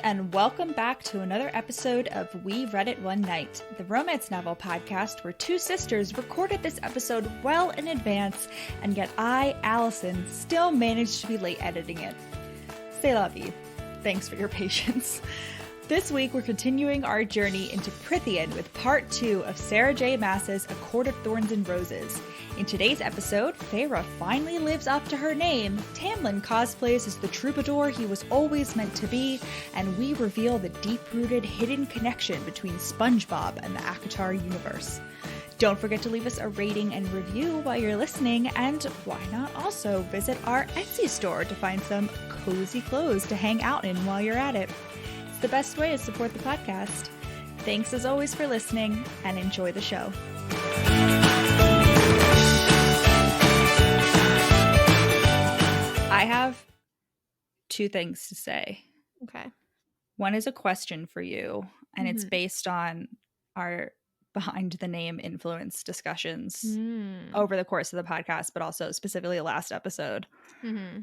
and welcome back to another episode of We Read It One Night, the romance novel podcast where two sisters recorded this episode well in advance, and yet I, Allison, still managed to be late editing it. C'est la vie. Thanks for your patience. This week, we're continuing our journey into Prythian with part 2 of Sarah J. Maas's A Court of Thorns and Roses. In today's episode, Feyre finally lives up to her name, Tamlin cosplays as the troubadour he was always meant to be, and we reveal the deep-rooted hidden connection between Spongebob and the ACOTAR universe. Don't forget to leave us a rating and review while you're listening, and why not also visit our Etsy store to find some cozy clothes to hang out in while you're at it. It's the best way to support the podcast. Thanks as always for listening, and enjoy the show. I have two things to say. Okay. One is a question for you, and it's based on our behind the name influence discussions over the course of the podcast, but also specifically the last episode.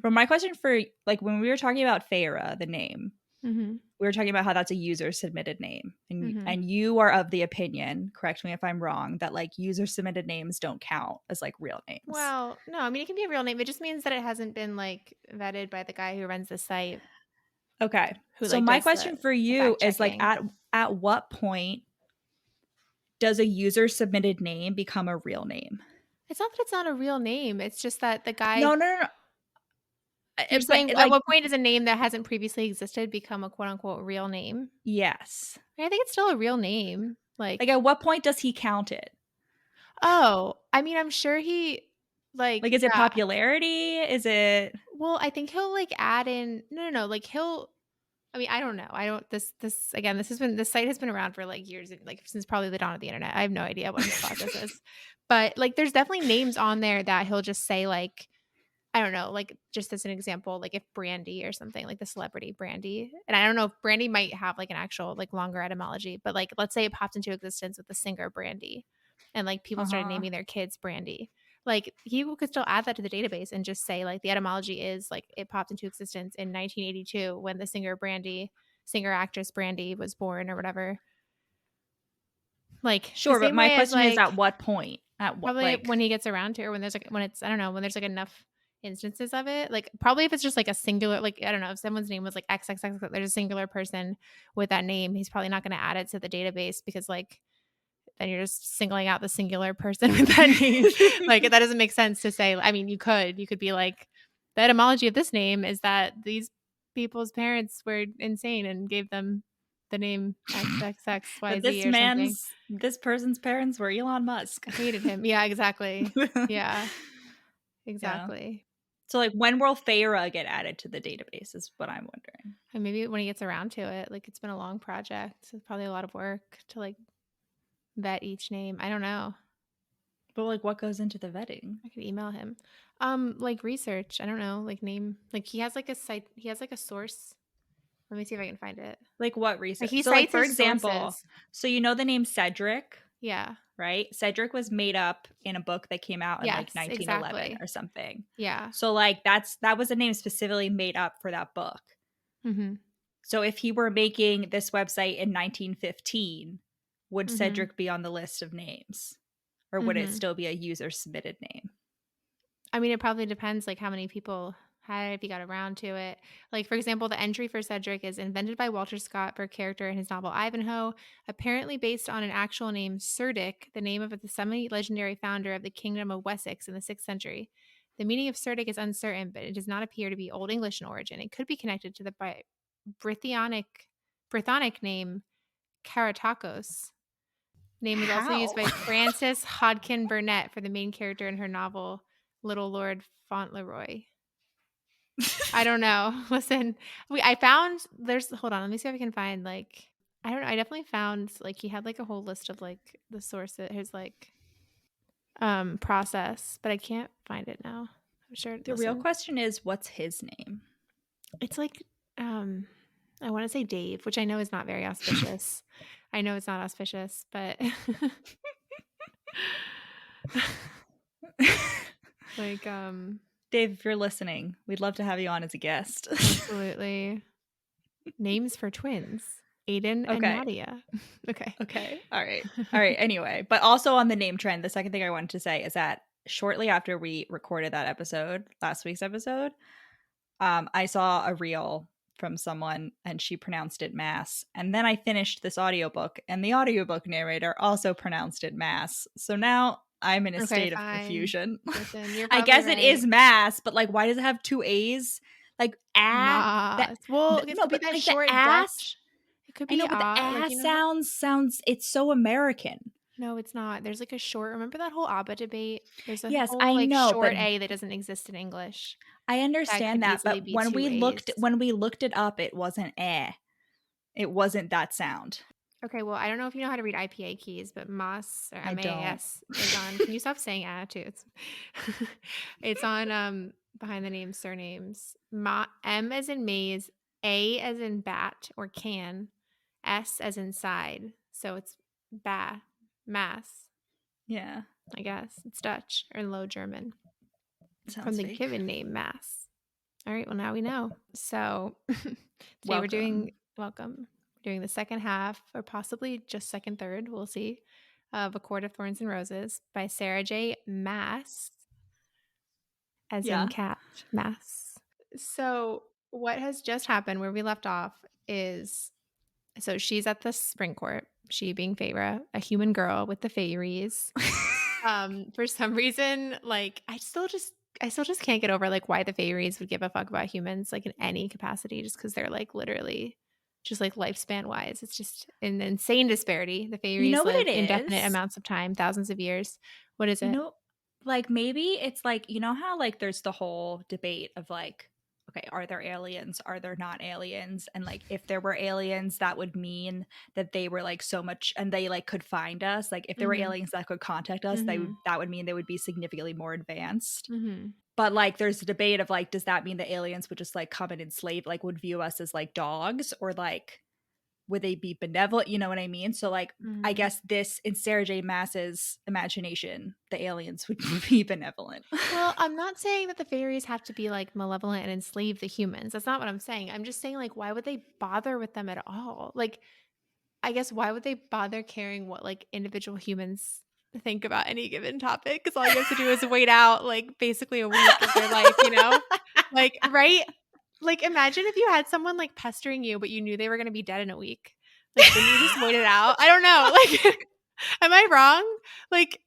But my question for, like, when we were talking about Feyre, the name, we were talking about how that's a user submitted name, and you are of the opinion, correct me if I'm wrong, that like user submitted names don't count as like real names. Well, no, I mean it can be a real name. It just means that it hasn't been like vetted by the guy who runs the site. Okay. Who, so like, my does question for you is like at what point does a user submitted name become a real name? It's not that it's not a real name. It's just that the guy. No. You're saying at what point does a name that hasn't previously existed become a quote unquote real name? Yes. I think it's still a real name. Like at what point does he count it? Oh, I mean, I'm sure he like is it popularity? Is it? Well, I think he'll like add in. No. Like he'll. I mean, I don't know. This site has been around for like years, like since probably the dawn of the internet. I have no idea what his process is, but like there's definitely names on there that he'll just say like, I don't know, like just as an example, like if Brandy or something, like the celebrity Brandy, and I don't know if Brandy might have like an actual like longer etymology, but like let's say it popped into existence with the singer Brandy, and like people started naming their kids Brandy. Like he could still add that to the database and just say like the etymology is like it popped into existence in 1982 when the singer actress Brandy was born or whatever. Like sure, but my question is at what point? At what? Probably when he gets around to it, when there's like when there's like enough instances of it. Like probably if it's just like a singular, like I don't know, if someone's name was like XXX, there's a singular person with that name, he's probably not going to add it to the database because like then you're just singling out the singular person with that name. Like that doesn't make sense to say. I mean, you could be like, the etymology of this name is that these people's parents were insane and gave them the name XXXYZ or something. This person's parents were Elon Musk. I hated him. Yeah, exactly. Yeah, exactly. Yeah. So like when will Feyre get added to the database is what I'm wondering. And maybe when he gets around to it. Like it's been a long project. So it's probably a lot of work to like vet each name. I don't know. But like what goes into the vetting? I could email him. Like research. I don't know. Like name. Like he has like a site. He has like a source. Let me see if I can find it. Like what research? Like so like for example, sources. So you know the name Cedric? Yeah. Right? Cedric was made up in a book that came out in like 1911 or something. Yeah. So like that was a name specifically made up for that book. So if he were making this website in 1915, would Cedric be on the list of names? Or would it still be a user submitted name? I mean, it probably depends like how many people had it, if he got around to it. Like, for example, the entry for Cedric is invented by Walter Scott for a character in his novel Ivanhoe, apparently based on an actual name, Cerdic, the name of the semi-legendary founder of the Kingdom of Wessex in the 6th century. The meaning of Cerdic is uncertain, but it does not appear to be Old English in origin. It could be connected to the Brythonic name Caratakos. Name was also used by Frances Hodkin Burnett for the main character in her novel Little Lord Fauntleroy. I don't know. Listen, hold on, let me see if I can find like, I don't know. I definitely found like he had like a whole list of like the sources, his like process, but I can't find it now. I'm sure. The real question is, what's his name? It's like, I want to say Dave, which I know is not very auspicious. I know it's not auspicious, but like, Dave, if you're listening, we'd love to have you on as a guest. Absolutely. Names for twins. Aiden and Okay. Nadia. Okay. Okay. All right. Anyway, but also on the name trend, the second thing I wanted to say is that shortly after we recorded that episode, last week's episode, I saw a reel from someone and she pronounced it Mass. And then I finished this audiobook and the audiobook narrator also pronounced it Mass. So now I'm in a Okay, state of fine. confusion. Listen, you're I probably guess it is right. Mass, but like, why does it have two A's? Like, that, Maas. Well, it no, could be but that like the short ass. Dutch. It could I be know, but the like, ass you know how sounds, it's so American. no, it's not. There's like a short remember that whole ABBA debate? There's a Yes, whole I like know, but short A that doesn't exist in English. I That understand could that. easily But be two A's. when we looked it up, it wasn't eh. It wasn't that sound. Okay, well, I don't know if you know how to read IPA keys, but Maas or I don't. MAS is on. Can you stop saying attitudes? It's on behind the names, surnames. M as in maze, A as in bat or can, S as in side. So it's mass, Yeah, I guess. It's Dutch or Low German from sounds the fake. given name mass. All right, well now we know. So today we're doing welcome. We're doing the second half, or possibly just second, third, we'll see, of A Court of Thorns and Roses by Sarah J. Maas, as in Yeah. cat Mass. So what has just happened where we left off is so she's at the spring court, she being Feyre, a human girl with the faeries. For some reason, like I still just can't get over like why the faeries would give a fuck about humans like in any capacity just because they're like literally just like lifespan wise. It's just an insane disparity. The You know faeries what live it indefinite is? amounts of time, thousands of years. What is You it? know, like maybe it's like, you know how like there's the whole debate of like, okay, are there aliens? Are there not aliens? And like if there were aliens, that would mean that they were like so much and they like could find us. Like if there were Mm-hmm. aliens that could contact us, Mm-hmm. that would mean they would be significantly more advanced. Mm-hmm. But like there's a debate of like, does that mean the aliens would just like come and enslave, like would view us as like dogs, or like would they be benevolent? You know what I mean? So like I Mm-hmm. guess this in Sarah J. Maas's imagination, the aliens would be benevolent. Well, I'm not saying that the fairies have to be like malevolent and enslave the humans. That's not what I'm saying. I'm just saying like why would they bother with them at all? Like I guess why would they bother caring what like individual humans think about any given topic? Because all you have to do is wait out like basically a week of their life, you know? Like, right? Like imagine if you had someone like pestering you, but you knew they were gonna be dead in a week. Like, wouldn't you just wait it out? I don't know. Like, am I wrong? Like,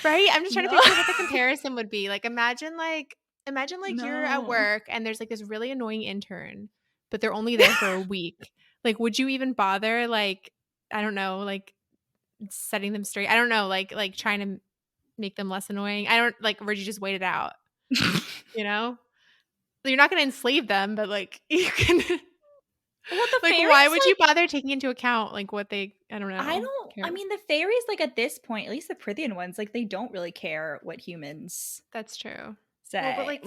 right? I'm just trying to No. picture what the comparison would be. Like, imagine like you're at No. work and there's like this really annoying intern, but they're only there for a week. Like, would you even bother like I don't know, like setting them straight. I don't know, like trying to make them less annoying. I don't like would you just wait it out, you know? You're not going to enslave them, but like you can Well, the like fairies, why would you like, bother taking into account like what they I don't know. I Care. mean, the fairies, like, at this point, at least the Prithian ones, like, they don't really care what humans That's true. Well, but say.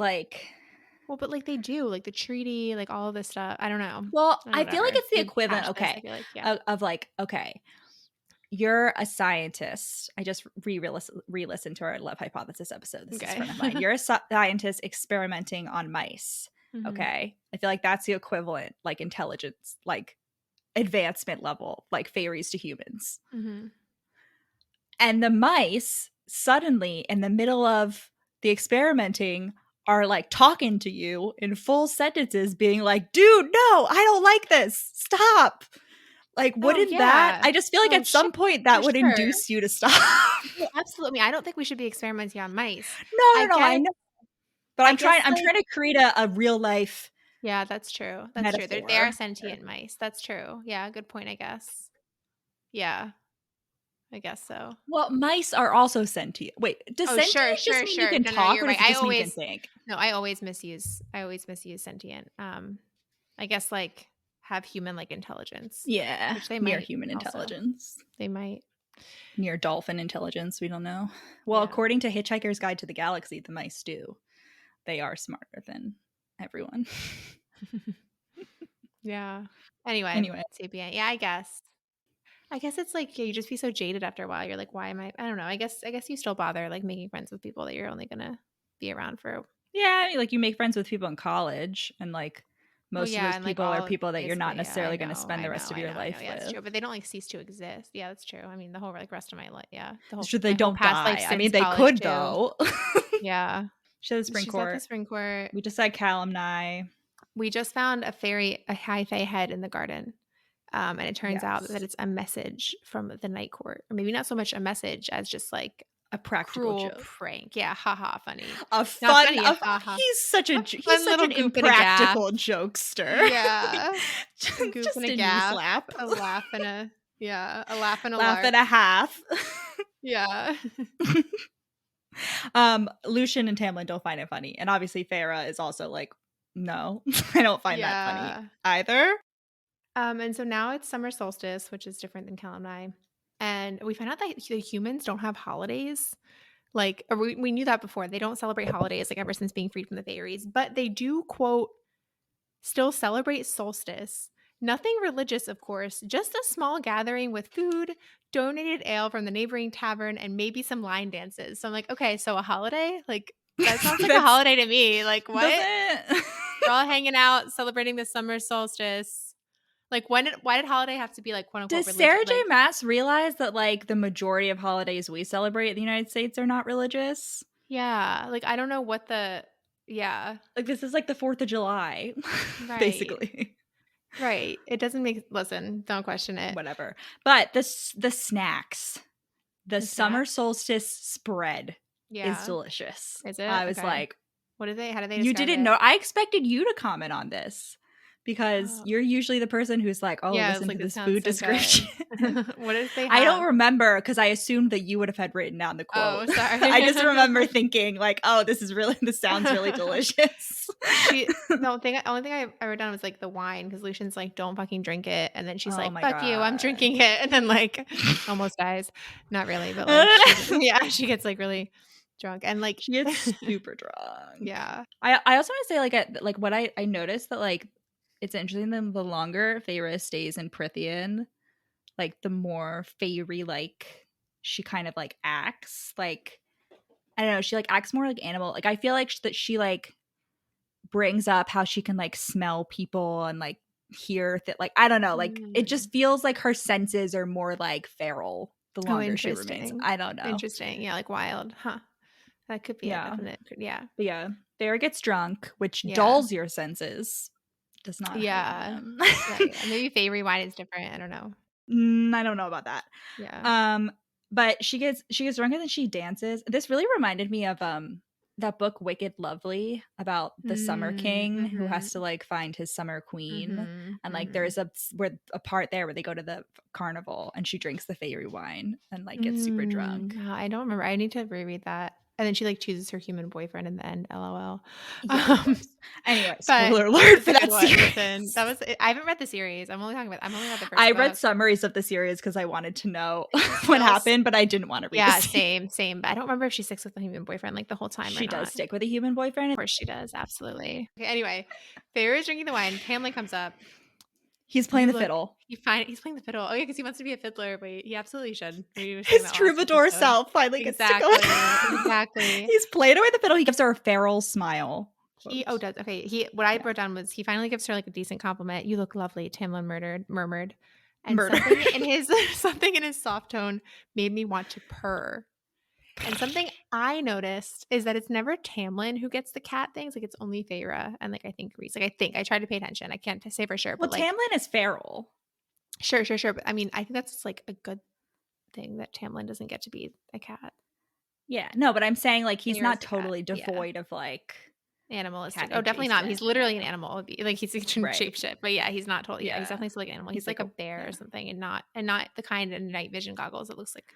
like they do, like the treaty, like all of this stuff. I don't know. Well, I feel like Whatever. it's the They equivalent, patch this, I okay, feel like, yeah. of like, okay, you're a scientist. I just re-listened to our Love Hypothesis episode. This is a Okay. friend of mine. You're a scientist experimenting on mice. Mhm. Okay. I feel like that's the equivalent, like intelligence, like advancement level, like fairies to humans. Mhm. And the mice suddenly, in the middle of the experimenting, are like talking to you in full sentences, being like, dude, no, I don't like this. Stop. Like, Oh, wouldn't that? yeah. I just feel like Oh, at some shit, point that for would sure. induce you to stop. Well, absolutely. I mean, I don't think we should be experimenting on mice. No, I I guess know. But I guess, I'm like trying to create a real life yeah, that's true. That's true. They are metaphor. sentient mice. That's true. Yeah, good point, I guess. Yeah, I guess so. Well, mice are also sentient. Wait, does Oh, sure, sentient just sure, mean you sure. can No, talk, you're or right. does it just mean you can think? I always misuse sentient. I guess like have human like intelligence, Yeah, which they near might human also. intelligence. They might. Near dolphin intelligence, we don't know. Well, Yeah. according to Hitchhiker's Guide to the Galaxy, the mice do. They are smarter than everyone. Yeah. Anyway, sapient. Yeah, I guess. I guess it's like yeah, you just be so jaded after a while. You're like, why am I don't know. I guess you still bother like making friends with people that you're only gonna be around for Yeah, I mean, like you make friends with people in college, and like most of those and like people are all people that you're not basically, yeah, necessarily going to spend the rest of your I life know. Yeah, it's with. true. But they don't like cease to exist. Yeah, that's true. I mean, the whole like rest of my life. Yeah, Sure, they my whole don't past life die. I since mean, they college could too. though. Yeah, Show the spring she's at the court. spring court. We just had calumni. We just found a high fae head in the garden. And it turns out that Yes. it's a message from the night court, or maybe not so much a message as just like A practical cruel joke. prank. Yeah, haha, funny. A Not fun. funny, a haha. He's such A fun little an goof and a gaff. impractical jokester. Yeah, a goof just and a a knee gaff, slap. a laugh and a a laugh and a Laugh lark. and a half. Yeah. Lucian and Tamlin don't find it funny, and obviously Feyre is also like, no, I don't find that funny either. And so now it's summer solstice, which is different than Calamni, and we find out that the humans don't have holidays. Like, or we knew that before. They don't celebrate holidays like ever since being freed from the fairies, but they do quote still celebrate solstice. Nothing religious, of course, just a small gathering with food, donated ale from the neighboring tavern, and maybe some line dances. So I'm like, okay, so a holiday? Like, that sounds like a holiday to me. Like, what? We're all hanging out, celebrating the summer solstice. Like, why did holiday have to be like quote unquote Does religious? Sarah J. Maas realize that like the majority of holidays we celebrate in the United States are not religious? Yeah, like I don't know what like this is like the 4th of July, right. basically. Right. It doesn't listen, don't question it. Whatever. But the snacks, the summer solstice spread is delicious. Is it? I was like, what are they? How do they You describe didn't it? know. I expected you to comment on this because you're usually the person who's like, oh, listen like, to this food description. What did they have? I don't remember because I assumed that you would have had written down the quote. Oh, sorry. I just remember thinking like, oh, this sounds really delicious. The only thing I wrote down was like the wine, because Lucian's like, don't fucking drink it. And then she's like, fuck you, I'm drinking it. And then like almost dies. Not really, but like she gets like really drunk and like she gets super drunk. Yeah. I also want to say like what I noticed that like it's interesting that the longer Feyre stays in Prythian, like the more faerie like she kind of like acts. Like I don't know, she like acts more like animal. Like I feel like that she like brings up how she can like smell people and like hear that like I don't know, like it just feels like her senses are more like feral the longer she remains. I don't know. Interesting. Yeah, like wild. Huh. That could be a definite. Yeah. But yeah. Feyre gets drunk, which dulls your senses. Does not. Yeah. Right. Maybe faerie wine is different. I don't know. I don't know about that. Yeah. But she gets drunk and then she dances. This really reminded me of that book Wicked Lovely about the Summer King who has to like find his summer queen. And like there's a part there where they go to the carnival and she drinks the faerie wine and like gets super drunk. I don't remember. I need to reread that. And then she like chooses her human boyfriend in the end. LOL. Yeah, anyway, spoiler alert for that series. Listen, that was. I haven't read the series. I'm only about the first. I read summaries of the series because I wanted to know what happened, but I didn't want to read. Yeah, same. But I don't remember if she sticks with the human boyfriend like the whole time. She does stick with a human boyfriend. Of course, she does. Absolutely. Okay. Anyway, Feyre is drinking the wine. Tamlin comes up. He's playing the fiddle. He's playing the fiddle. Oh yeah, because he wants to be a fiddler, but he absolutely should. His troubadour self finally gets to go. Exactly. He's playing away the fiddle. He gives her a feral smile. Does. Okay. What I wrote down was he finally gives her like a decent compliment. You look lovely, Tamlin murmured. And something in his soft tone made me want to purr. And something I noticed is that it's never Tamlin who gets the cat things. Like it's only Feyre and like I think Rhys. Like I tried to pay attention. I can't say for sure. Well, but Tamlin is feral. Sure. But I mean, I think that's like a good thing that Tamlin doesn't get to be a cat. Yeah. No, but I'm saying like he's not totally devoid of like animalistic. Oh, definitely not. He's literally an animal. Like he's shape shit. But yeah, he's not totally. Yeah, he's definitely still like an animal. He's like a bear or something, and not the kind of night vision goggles that looks like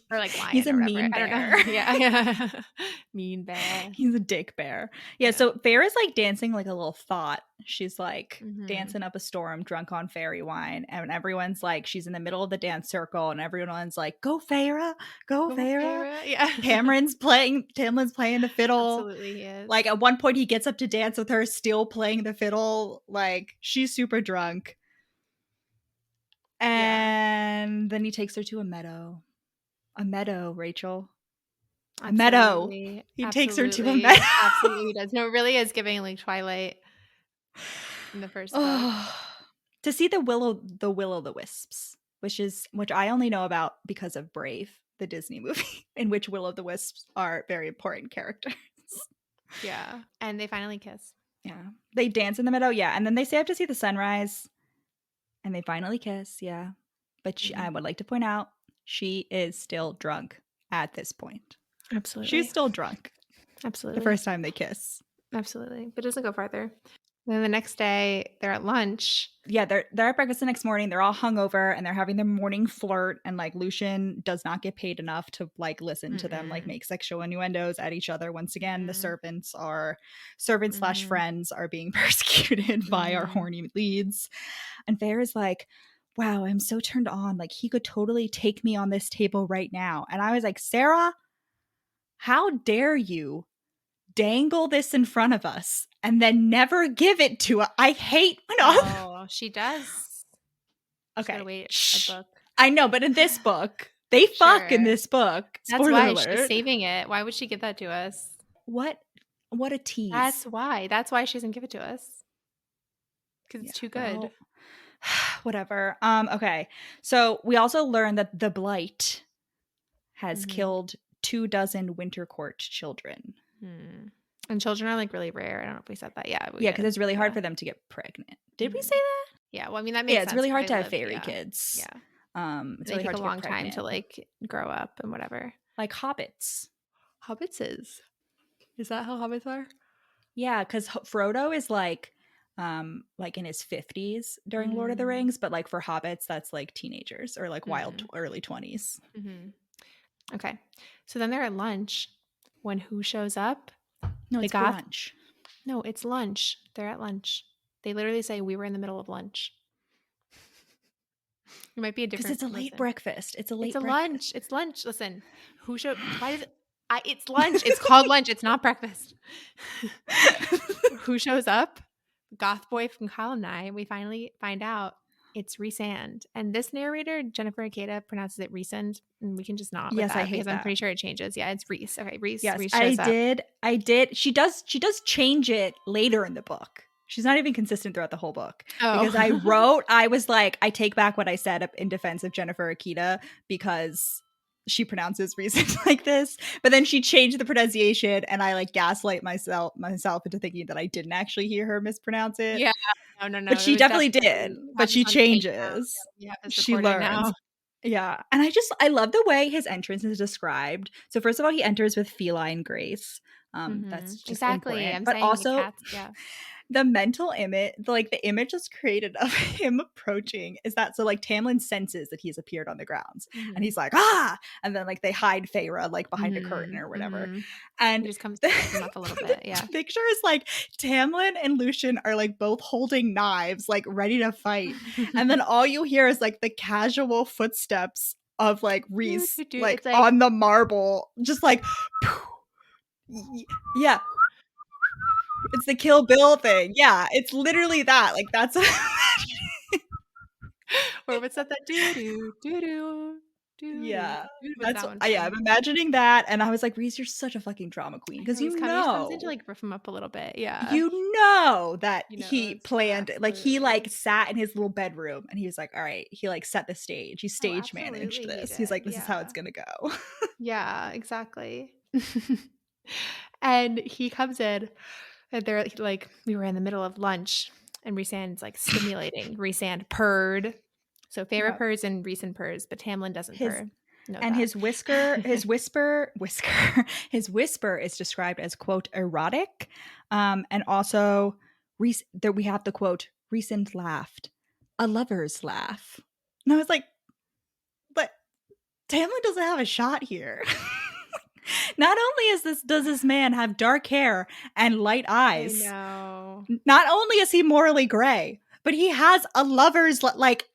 or like lion. He's a or mean bear. I don't know. Yeah. Mean bear. He's a dick bear. Yeah. So Feyre's like dancing like a little thought. She's like dancing up a storm, drunk on faerie wine, and everyone's like, she's in the middle of the dance circle, and everyone's like, "Go Feyre, go Feyre!" Yeah. Tamlin's playing the fiddle. Absolutely, he is. Like at one point, he gets up to dance with her, still playing the fiddle. Like she's super drunk, and then he takes her to a meadow. A meadow, Rachel. A meadow. He takes her to a meadow. Absolutely, he does. No, it really is giving like Twilight. in the first book. Oh, to see the Will-o'-the-Wisps, which I only know about because of Brave, the Disney movie, in which Will-o'-the-Wisps are very important characters. Yeah. And they finally kiss. Yeah. They dance in the meadow, yeah. And then they stay up to see the sunrise. And they finally kiss, yeah. But I would like to point out, she is still drunk at this point. Absolutely. She's still drunk. Absolutely. The first time they kiss. Absolutely. But it doesn't go farther. Then the next day, they're at lunch. Yeah, they're at breakfast the next morning. They're all hungover and they're having their morning flirt. And like Lucian does not get paid enough to like listen to them like make sexual innuendos at each other. Once again, the servants slash friends are being persecuted by our horny leads. And Feyre is like, wow, I'm so turned on. Like he could totally take me on this table right now. And I was like, Sarah, how dare you dangle this in front of us and then never give it to us? I hate when she does. Okay, wait a book. I know, but in this book, they fuck in this book. That's why she's saving it. Why would she give that to us? What a tease. That's why she doesn't give it to us. Because it's too good. Well, whatever. Okay. So we also learned that the Blight has killed 24 Winter Court children. And children are like really rare. I don't know if we said that. Yeah, because it's really hard for them to get pregnant. Did we say that? Yeah, well, I mean that makes sense. It's really hard to have faerie kids. Yeah, it's they really take hard a long time to like grow up and whatever. Like hobbits. Is that how hobbits are? Yeah, because Frodo is like in his 50s during Lord of the Rings, but like for hobbits, that's like teenagers or like wild early 20s. Okay, so then they're at lunch when who shows up? No, it's brunch. No, it's lunch. They're at lunch. They literally say we were in the middle of lunch. It might be a different. Because it's a late breakfast. It's a breakfast. Lunch. It's lunch. Listen, who showed? Why does it? It's lunch. It's called lunch. It's not breakfast. Who shows up? Goth boy from Column 9. We finally find out it's Rhysand. And this narrator, Jennifer Akeda, pronounces it Rhysand. And we can just not. Yes, I hate because that. I'm pretty sure it changes. Yeah, it's Rhys. Okay, Rhys. Yes, Rhys shows I did. She does change it later in the book. She's not even consistent throughout the whole book. Because I was like, I take back what I said up in defense of Jennifer Akeda because she pronounces Rhysand like this. But then she changed the pronunciation and I like gaslight myself into thinking that I didn't actually hear her mispronounce it. Yeah. No. But she definitely did. But she changes. She learns. Now. Yeah. And I love the way his entrance is described. So first of all, he enters with feline grace. That's just exactly. important. I'm but saying also the mental image, like the image that's created of him approaching is that so like Tamlin senses that he's appeared on the grounds and he's like, and then like they hide Feyre like behind a curtain or whatever. And he just comes up a little bit. Yeah. The picture is like Tamlin and Lucian are like both holding knives, like ready to fight. And then all you hear is like the casual footsteps of like Rhys like on the marble, just like yeah. It's the Kill Bill thing. Yeah, it's literally that. Like that's or what's that do. Yeah. That's I'm imagining that and I was like, Rhys, you're such a fucking drama queen because he comes in to like riff him up a little bit. Yeah. You know that he planned like he like sat in his little bedroom and he was like, all right, he like set the stage. He stage managed this. He's like, this is how it's gonna go. Yeah, exactly. And he comes in and they're like, we were in the middle of lunch and Rhysand's like stimulating. Rhysand purred. So Feyre purrs and Rhysand purrs, but Tamlin doesn't purr. And his whisper is described as, quote, erotic. And also there we have the quote, Rhysand laughed. A lover's laugh. And I was like, but Tamlin doesn't have a shot here. Not only does this man have dark hair and light eyes. I know. Not only is he morally gray, but he has a lover's like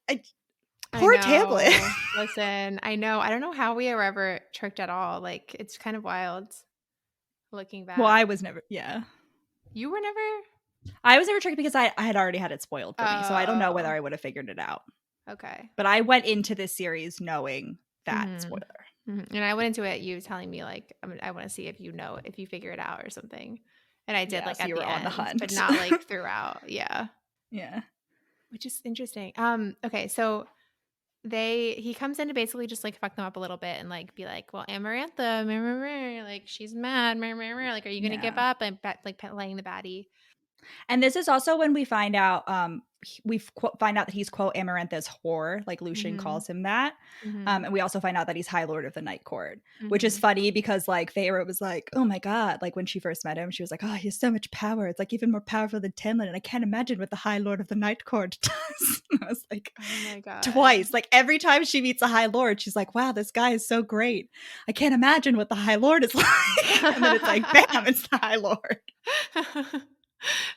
poor Tamlin. Listen, I know. I don't know how we were ever tricked at all. Like it's kind of wild looking back. Well, I was never. Yeah, you were never. I was never tricked because I had already had it spoiled for me, so I don't know whether I would have figured it out. Okay, but I went into this series knowing that spoiler. And I went into it, you telling me like, I want to see if you figure it out or something. And I did like so at you were the on end, the hunt, but not like throughout. Yeah. Yeah. which is interesting. Okay, so he comes in to basically just like fuck them up a little bit and like be like, well, Amarantha, meh, meh, meh, like she's mad, meh, meh, meh, like, are you gonna give Yeah. up? And like playing the baddie. And this is also when we find out find out that he's quote Amarantha's whore, like Lucian Mm-hmm. calls him that. Mm-hmm. And we also find out that he's High Lord of the Night Court, which is Mm-hmm. funny because like Feyre was like, oh my god, like when she first met him, she was like, oh, he has so much power. It's like even more powerful than Tamlin, and I can't imagine what the High Lord of the Night Court does. And I was like, Oh my god. twice. Like every time she meets a High Lord, she's like, wow, this guy is so great. I can't imagine what the High Lord is like. And then it's like, bam, it's the High Lord.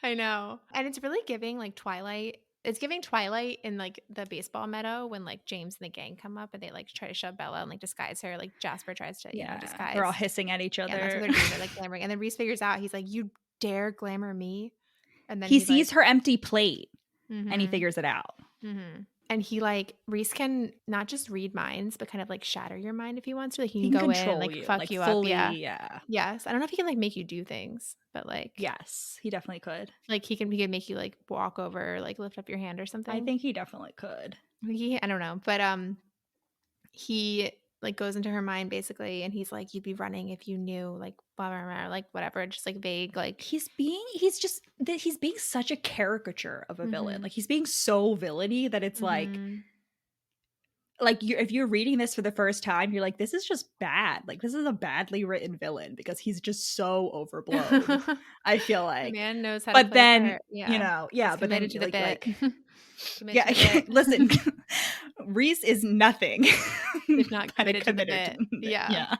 I know. And it's really giving like Twilight. It's giving Twilight in like the baseball meadow when like James and the gang come up and they like try to shove Bella and like disguise her. Like Jasper tries to, Yeah, disguise. they're all hissing at each Yeah, and that's what other. they're doing. They're like glamoring. And then Rhys figures out, he's like, you dare glamour me? And then He he like, sees her empty plate and he mm-hmm, figures it out. mm-hmm. And he like, Rhys can not just read minds, but kind of like shatter your mind if he wants to. Like he He can can go in and control like you, fuck like you up. fully. Yeah. Yeah. Yes. I don't know if he can like make you do things, but like, Yes, he definitely could. like he can make you like walk over, like lift up your hand or something. I think he definitely could. I don't know, but he like goes into her mind basically, and he's like, you'd be running if you knew, like blah blah blah, like whatever, just like vague, like He's being such a caricature of a villain. mm-hmm, Like he's being so villainy that it's mm-hmm. like if you're reading this for the first time, you're like, this is just bad. Like this is a badly written villain because he's just so overblown. I feel The like. man knows how to But play a then, part. Yeah, yeah, he's but then committed to the bit. Committed yeah, to the bit. listen, Rhys is nothing If not but a committed to the committed. bit. Yeah. Yeah.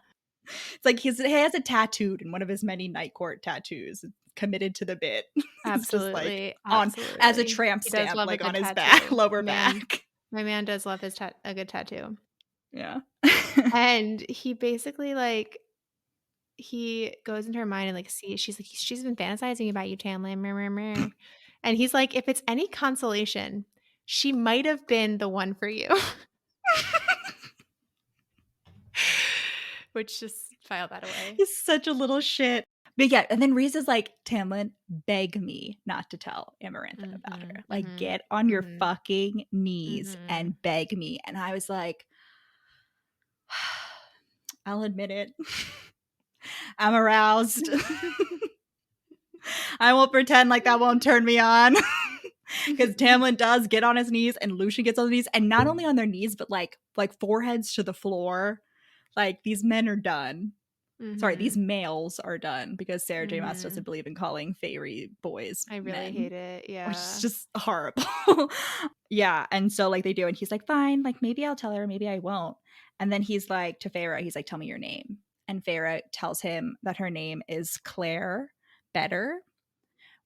It's like he has a tattooed in one of his many night court tattoos, committed to the bit. It's just like Absolutely. on as a Absolutely. tramp He does stamp, love a like on good his back, tattoo. lower Man, back. my man does love his a good tattoo. Yeah. And he basically like he goes into her mind and like she's like, she's been fantasizing about you, Tamlin. Meh, meh, meh. And he's like, if it's any consolation, she might have been the one for you. Which just file that away. He's such a little shit. But yeah, and then Rhys is like, Tamlin, beg me not to tell Amarantha about her. Like, Mm-hmm, get on your mm-hmm, fucking knees mm-hmm. and beg me. And I was like, I'll admit it. I'm aroused. I won't pretend like that won't turn me on. Because Tamlin does get on his knees and Lucian gets on his knees. And not only on their knees, but like foreheads to the floor. Like, these men are done. Mm-hmm. Sorry, these males are done because Sarah J. Maas Mm-hmm. doesn't believe in calling faerie boys I really men, hate it. Yeah. which is just horrible. Yeah, and so like they do, and he's like, fine, like maybe I'll tell her, maybe I won't. And then he's like to Feyre, he's like, tell me your name. And Feyre tells him that her name is Claire Better,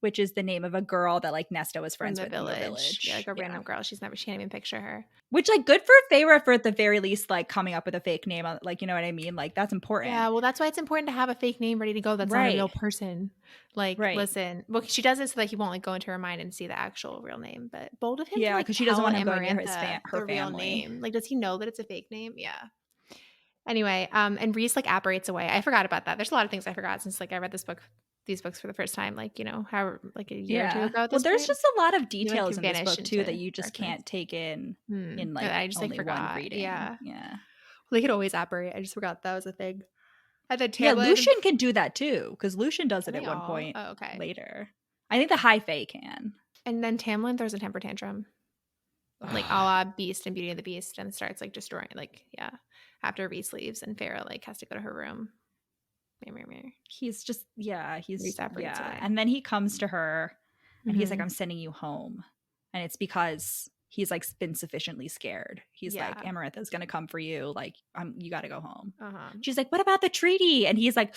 which is the name of a girl that like Nesta was friends with in the village. Yeah, like a random girl. She can't even picture her. Which, like, good for Feyre for at the very least, like, coming up with a fake name. Like, you know what I mean? Like, that's important. Yeah, well, that's why it's important to have a fake name ready to go that's not a real person. Like, listen, well, she does it so that he won't, like, go into her mind and see the actual real name. But bold of him to, like, because she doesn't want him going near real her family. name. Like, does he know that it's a fake name? Yeah. Anyway, and Rhys, like, apparates away. I forgot about that. There's a lot of things I forgot since, like, I read these books for the first time, like, how like a year or two ago. Well, there's just a lot of details in this book too that you just darkness. can't take in like I just only like forgot. one reading. Yeah. Well, they could always apparate. I just forgot that was a thing. And then Tamlin, Lucian can do that too because Lucian does it at one point later. I think the High Fae can. And then Tamlin throws a temper tantrum, like a la Beast and Beauty and the Beast, and starts like destroying, like after Rhys leaves and Feyre like has to go to her room. He's just he's away. And then he comes to her and he's like, I'm sending you home. And it's because he's like been sufficiently scared. He's like, Amarantha's gonna come for you, like you gotta go home. She's like, what about the treaty? And he's like,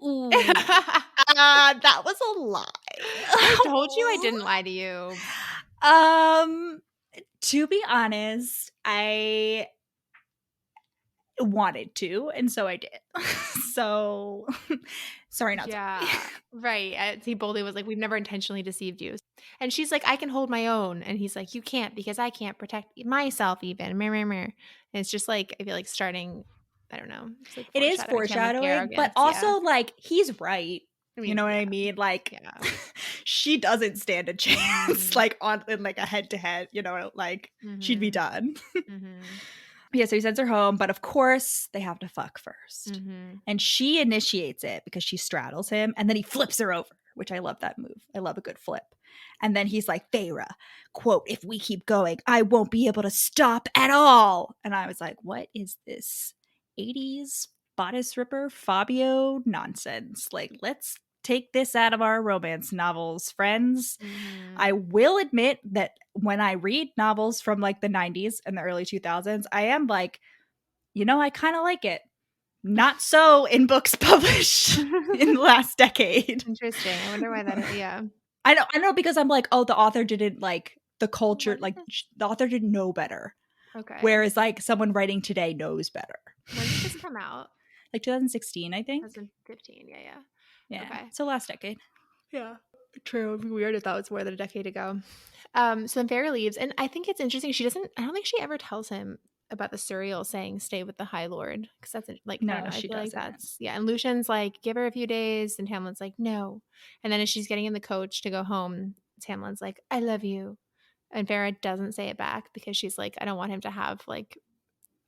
ooh, that was a lie. I told you I didn't lie to you. To be honest, I wanted to, and so I did. So sorry, not sorry. Right. He boldly was like, we've never intentionally deceived you. And she's like, I can hold my own. And he's like, you can't because I can't protect myself even. And it's just like, I feel like starting, I don't know. It's like it is foreshadowing, but also like he's right. I mean, you know what yeah. I mean? Like, Yeah. she doesn't stand a chance, like, in, like, a head-to-head, you know, like, she'd be done. Yeah, so he sends her home, but of course, they have to fuck first. And she initiates it because she straddles him, and then he flips her over, which I love that move. I love a good flip. And then he's like, Feyre, quote, if we keep going, I won't be able to stop at all. And I was like, what is this 80s bodice ripper Fabio nonsense? Like, let's take this out of our romance novels, friends. I will admit that when I read novels from like the 90s and the early 2000s, I am like, you know, I kind of like it. Not so in books published in the last decade. Interesting. I wonder why that is. Yeah. I know because I'm like, oh, the author didn't like the culture, like the author didn't know better. Okay. Whereas like someone writing today knows better. When did this come out? Like 2016, I think. 2015. Yeah. Yeah. Okay. So last decade. Yeah. True. It'd be weird if that was more than a decade ago. So then Feyre leaves, and I think it's interesting. I don't think she ever tells him about the Suriel saying stay with the High Lord, because that's like, no, I don't know, I she feel doesn't. like that's, yeah. And Lucian's like, give her a few days, and Tamlin's like, no. And then as she's getting in the coach to go home, Tamlin's like, I love you. And Feyre doesn't say it back because she's like, I don't want him to have like,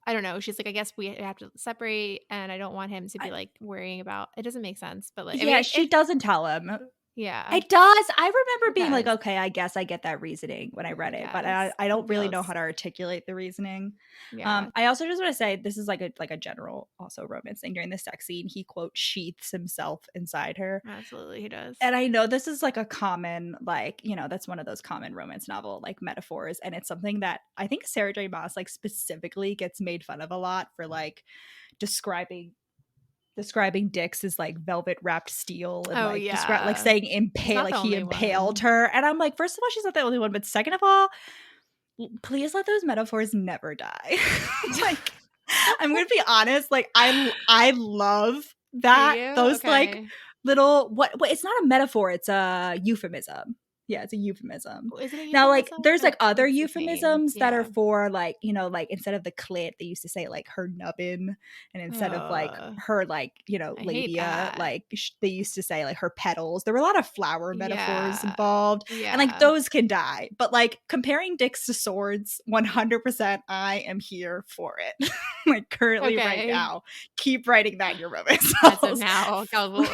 I don't know. She's like, I guess we have to separate, and I don't want him to be like worrying about. It doesn't make sense, but like, yeah, I mean, she doesn't tell him. Yeah, it does. I remember being like, okay, I guess I get that reasoning when I read it, but I don't really know how to articulate the reasoning. Yeah. I also just want to say this is like a general also romance thing. During the sex scene, he quote sheaths himself inside her. Absolutely, he does. And I know this is like a common, like, you know, that's one of those common romance novel like metaphors, and it's something that I think Sarah J. Maas like specifically gets made fun of a lot for like describing dicks as like velvet wrapped steel and like saying like he impaled her. And I'm like, first of all, she's not the only one, but second of all, please let those metaphors never die. Like, I'm gonna be honest, like I love that those like little what it's not a metaphor, it's a euphemism. Yeah, it's a euphemism. Is it a euphemism? Now, like, there's like other euphemisms that are for like, you know, like instead of the clit, they used to say like her nubbin, and instead of like her like, you know, labia, like they used to say like her petals. There were a lot of flower metaphors involved, and like those can die. But like comparing dicks to swords, 100%, I am here for it. Like currently, right now, keep writing that in your romance novels. As of now,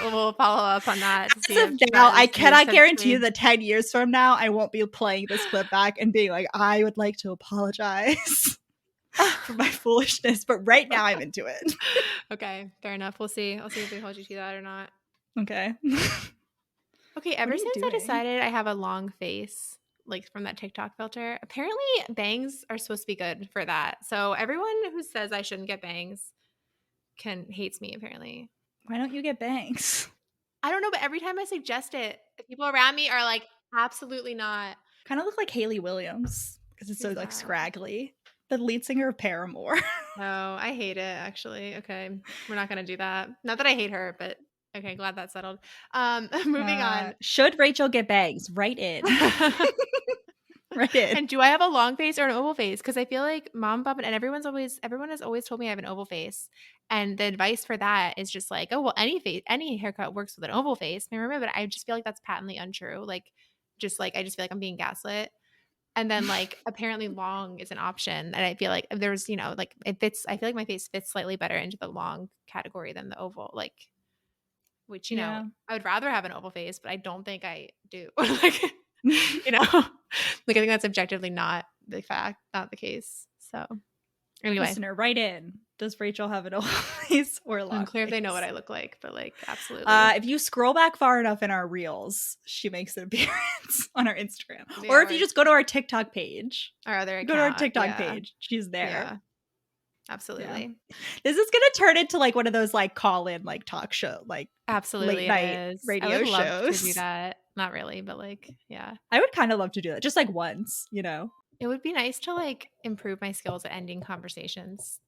we'll follow up on that. As of now, I cannot guarantee you that 10 years from now, I won't be playing this clip back and being like, I would like to apologize for my foolishness, but right now I'm into it. Okay, fair enough. We'll see. I'll see if we hold you to that or not. Okay. Okay, ever since I decided I have a long face, like from that TikTok filter, apparently bangs are supposed to be good for that. So everyone who says I shouldn't get bangs hates me, apparently. Why don't you get bangs? I don't know, but every time I suggest it, the people around me are like, absolutely not. Kind of look like Hayley Williams because it's so like scraggly. The lead singer of Paramore. Oh, I hate it, actually. Okay, we're not gonna do that. Not that I hate her, but okay, glad that's settled. Moving on. Should Rachel get bangs? Right in. Right in. And do I have a long face or an oval face? Because I feel like Mom, Bob, and everyone has always told me I have an oval face. And the advice for that is just like, oh, well, any haircut works with an oval face. I remember, but I just feel like that's patently untrue. Like, I just feel like I'm being gaslit. And then like apparently long is an option. And I feel like there's, you know, like it fits. I feel like my face fits slightly better into the long category than the oval. Like, which, you know, I would rather have an oval face, but I don't think I do. Like, you know, like I think that's objectively not the case. So anyway, listener, write in. Does Rachel have an oval face or a long unclear face? If they know what I look like, but like absolutely. If you scroll back far enough in our reels, she makes an appearance on our Instagram. Or if you just go to our TikTok page. Our other account. Go to our TikTok page. She's there. Yeah. Absolutely. Yeah. This is gonna turn into like one of those like call-in like talk show, like absolutely late night radio I would shows. Love to do that. Not really, but like, yeah. I would kind of love to do that. Just like once, you know. It would be nice to like improve my skills at ending conversations.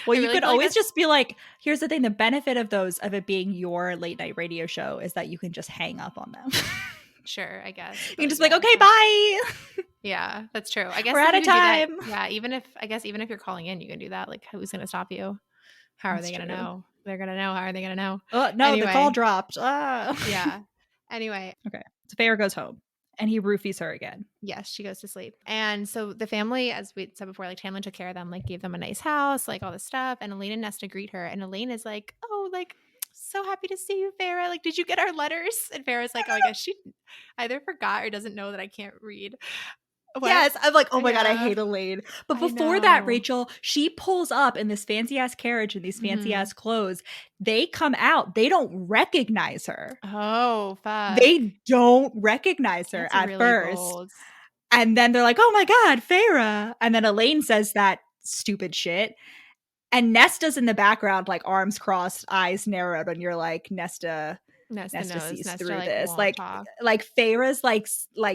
Well, you could always just be like, here's the thing, the benefit of it being your late night radio show is that you can just hang up on them. Sure, I guess. You can just be like, okay, bye. Yeah, that's true. I guess we're out of time. Yeah, even if you're calling in, you can do that. Like, who's going to stop you? How are they going to know? They're gonna know. How are they gonna know? Oh no, the call dropped. Yeah. Anyway. Okay. So Feyre goes home and he roofies her again. Yes, she goes to sleep. And so the family, as we said before, like Tamlin took care of them, like gave them a nice house, like all this stuff. And Elaine and Nesta greet her. And Elaine is like, oh, like, so happy to see you, Feyre. Like, did you get our letters? And Feyre's like, oh, I guess she either forgot or doesn't know that I can't read. What? Yes, I'm like, oh my God, I hate Elaine. But before that, Rachel, she pulls up in this fancy ass carriage in these fancy ass clothes. They come out. They don't recognize her. Oh, fuck. They don't recognize her at really first. Bold. And then they're like, oh my God, Feyre. And then Elaine says that stupid shit. And Nesta's in the background, like arms crossed, eyes narrowed. And you're like, Nesta sees Nesta through this. Like Feyre's like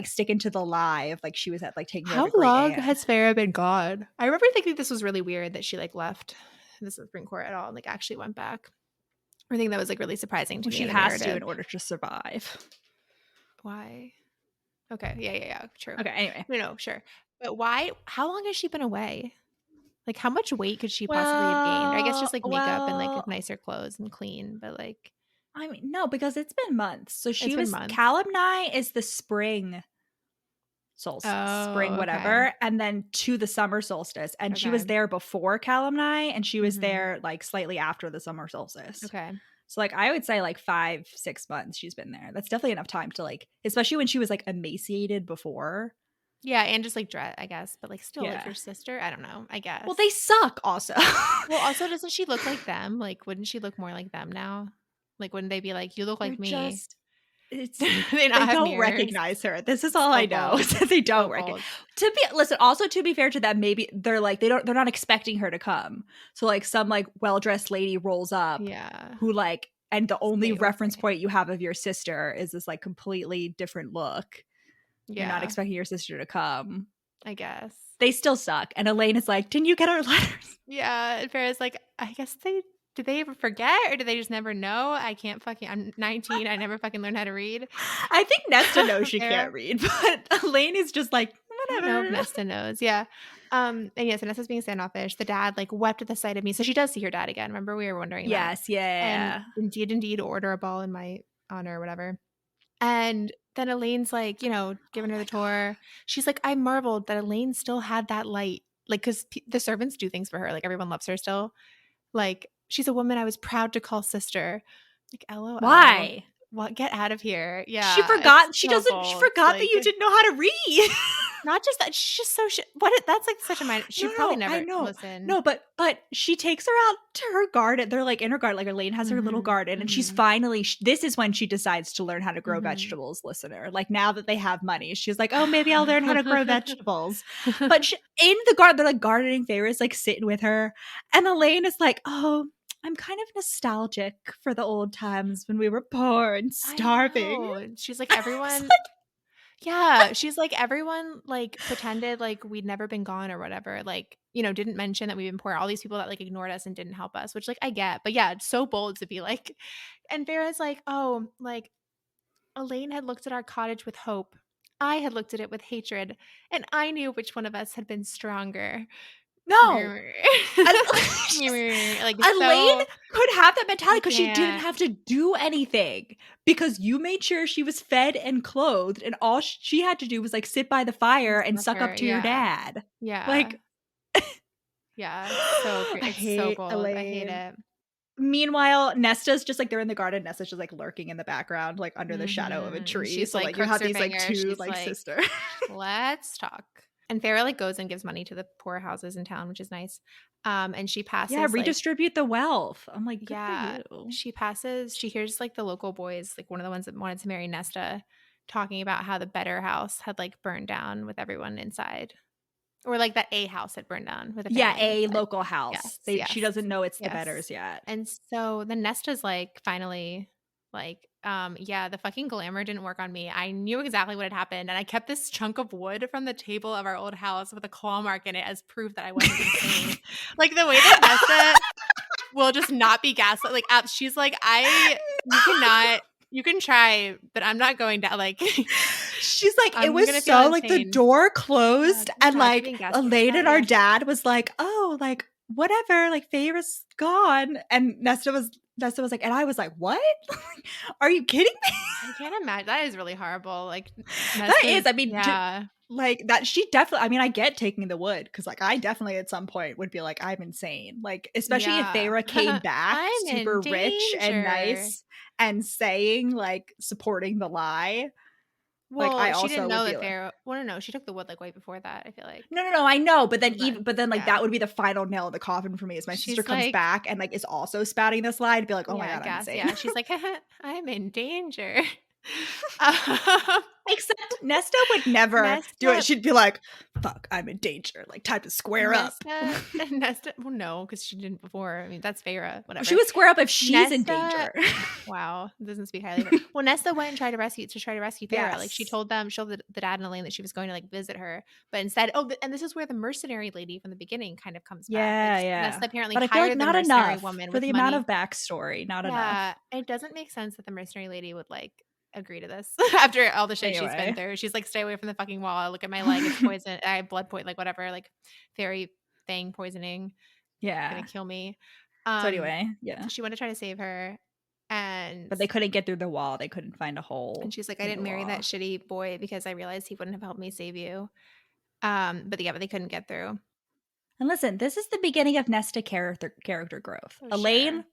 sticking to the lie of like she was at like taking care of a great How long aunt. has Feyre been gone? I remember thinking this was really weird that she like left the Supreme Court at all and like actually went back. I think that was like really surprising to me. She has to in order to survive. Why? Okay. Yeah. True. Okay. Anyway. No, sure. But why? How long has she been away? Like, how much weight could she possibly have gained? I guess just like makeup and like nicer clothes and clean, but like. I mean, no, because it's been months. So she was Calamni is the spring solstice, spring whatever, and then to the summer solstice. And she was there before Calamni, and she was there like slightly after the summer solstice. Okay. So like I would say like 5-6 months she's been there. That's definitely enough time to like, especially when she was like emaciated before. Yeah, and just like dread, I guess, but like still like your sister. I don't know. I guess. Well, they suck also. Well, also doesn't she look like them? Like, wouldn't she look more like them now? Like, wouldn't they be like, you look like me? They don't recognize her. This is all I know. They don't recognize. To be fair to them, maybe they're like they're not expecting her to come. So like some like well-dressed lady rolls up, who like, and the only reference point you have of your sister is this like completely different look. You're not expecting your sister to come. I guess they still suck. And Elaine is like, didn't you get our letters? Yeah, and Feyre's like, I guess did they ever forget or do they just never know? I'm 19. I never fucking learned how to read. I think Nesta knows she can't read, but Elaine is just like, whatever. I don't know if Nesta knows. Yeah. And yes, Nesta's being standoffish. The dad like wept at the sight of me. So she does see her dad again. Remember we were wondering that. Yeah. And indeed order a ball in my honor or whatever. And then Elaine's like, giving her the tour. She's like, I marveled that Elaine still had that light. Like, because the servants do things for her. Like everyone loves her still. Like, she's a woman I was proud to call sister. Like, LOL. Why? What? Get out of here. Yeah. She forgot. She forgot that you didn't know how to read. Not just that. She's just so that's like such a minor. She probably never listened. No, but she takes her out to her garden. They're like in her garden. Like Elaine has her little garden, and she's finally. This is when she decides to learn how to grow vegetables. Listener, like now that they have money, she's like, oh, maybe I'll learn how to grow vegetables. But in the garden, they're like gardening. Feyre is like sitting with her, and Elaine is like, oh, I'm kind of nostalgic for the old times when we were poor and starving. She's like, everyone. Yeah, she's like, everyone like pretended like we'd never been gone or whatever. Like, didn't mention that we've been poor. All these people that like ignored us and didn't help us, which like I get. But yeah, it's so bold to be like. And Feyre's like, oh, like Elaine had looked at our cottage with hope. I had looked at it with hatred, and I knew which one of us had been stronger. No, like Elaine could have that mentality because she didn't have to do anything because you made sure she was fed and clothed, and all she had to do was like sit by the fire and suck up to your dad. Yeah, like yeah, so great. So bold. Elaine. I hate it. Meanwhile, Nesta's just like they're in the garden. Nesta's just like lurking in the background, like under the shadow of a tree. She's so like you have these finger. like two She's like sisters. Let's talk. And Feyre like goes and gives money to the poor houses in town, which is nice. And she passes. Yeah, redistribute the wealth. I'm like, good for you. She passes. She hears like the local boys, like one of the ones that wanted to marry Nesta, talking about how the better house had like burned down with everyone inside, or like that a house had burned down with a local house. Yes, she doesn't know it's the betters yet. And so then Nesta's like finally like. The fucking glamour didn't work on me. I knew exactly what had happened, and I kept this chunk of wood from the table of our old house with a claw mark in it as proof that I wasn't insane. Like the way that Nesta will just not be gaslit. Like she's like, you can try, but I'm not going to like. She's like, it was so like the door closed, and like Elaine and our dad was like, oh, like whatever, like Feyre's gone, and Nesta was Nesta was like, and I was like, what? Are you kidding me? I can't imagine. That is really horrible. Like, That is, I mean, yeah. like that she definitely, I mean, I get taking the wood because like I definitely at some point would be like, I'm insane. Like, especially if Yeah. Feyre came back I'm super in rich and danger. nice and saying like supporting the lie. Like, Well, I she also didn't know would be that like, Feyre. Well, no, she took the wood like right before that. I feel like. no, I know, but then like Yeah. that would be the final nail in the coffin for me. Is my sister She's comes like, back and like is also spouting this lie to be like, oh my yeah, god, I'm gas. insane. Yeah, she's like, I'm in danger. Except Nesta would never do it. Nesta, She'd be like, fuck, I'm in danger. Like, time to square up. Nesta. Well, no, because she didn't before. I mean, that's Feyre. Whatever. She would square up if she's in Nesta, danger. wow, doesn't speak highly of her. Well, Nesta went and tried to rescue Feyre. Yes. Like she told the dad and Elaine that she was going to like visit her, but instead, and this is where the mercenary lady from the beginning kind of comes back. Like, Nesta apparently but I feel hired like the not mercenary enough woman for with the money. amount of backstory. Not enough. It doesn't make sense that the mercenary lady would like agree to this after all the shit she's been through. She's like, stay away from the fucking wall. I look at my leg, it's poison. I have blood poison, like whatever, like fairy thing poisoning. Yeah, gonna kill me. So anyway, yeah, she went to try to save her, but they couldn't get through the wall. They couldn't find a hole. And she's like, I didn't marry that shitty boy because I realized he wouldn't have helped me save you. But they couldn't get through. And listen, this is the beginning of Nesta character growth. Elaine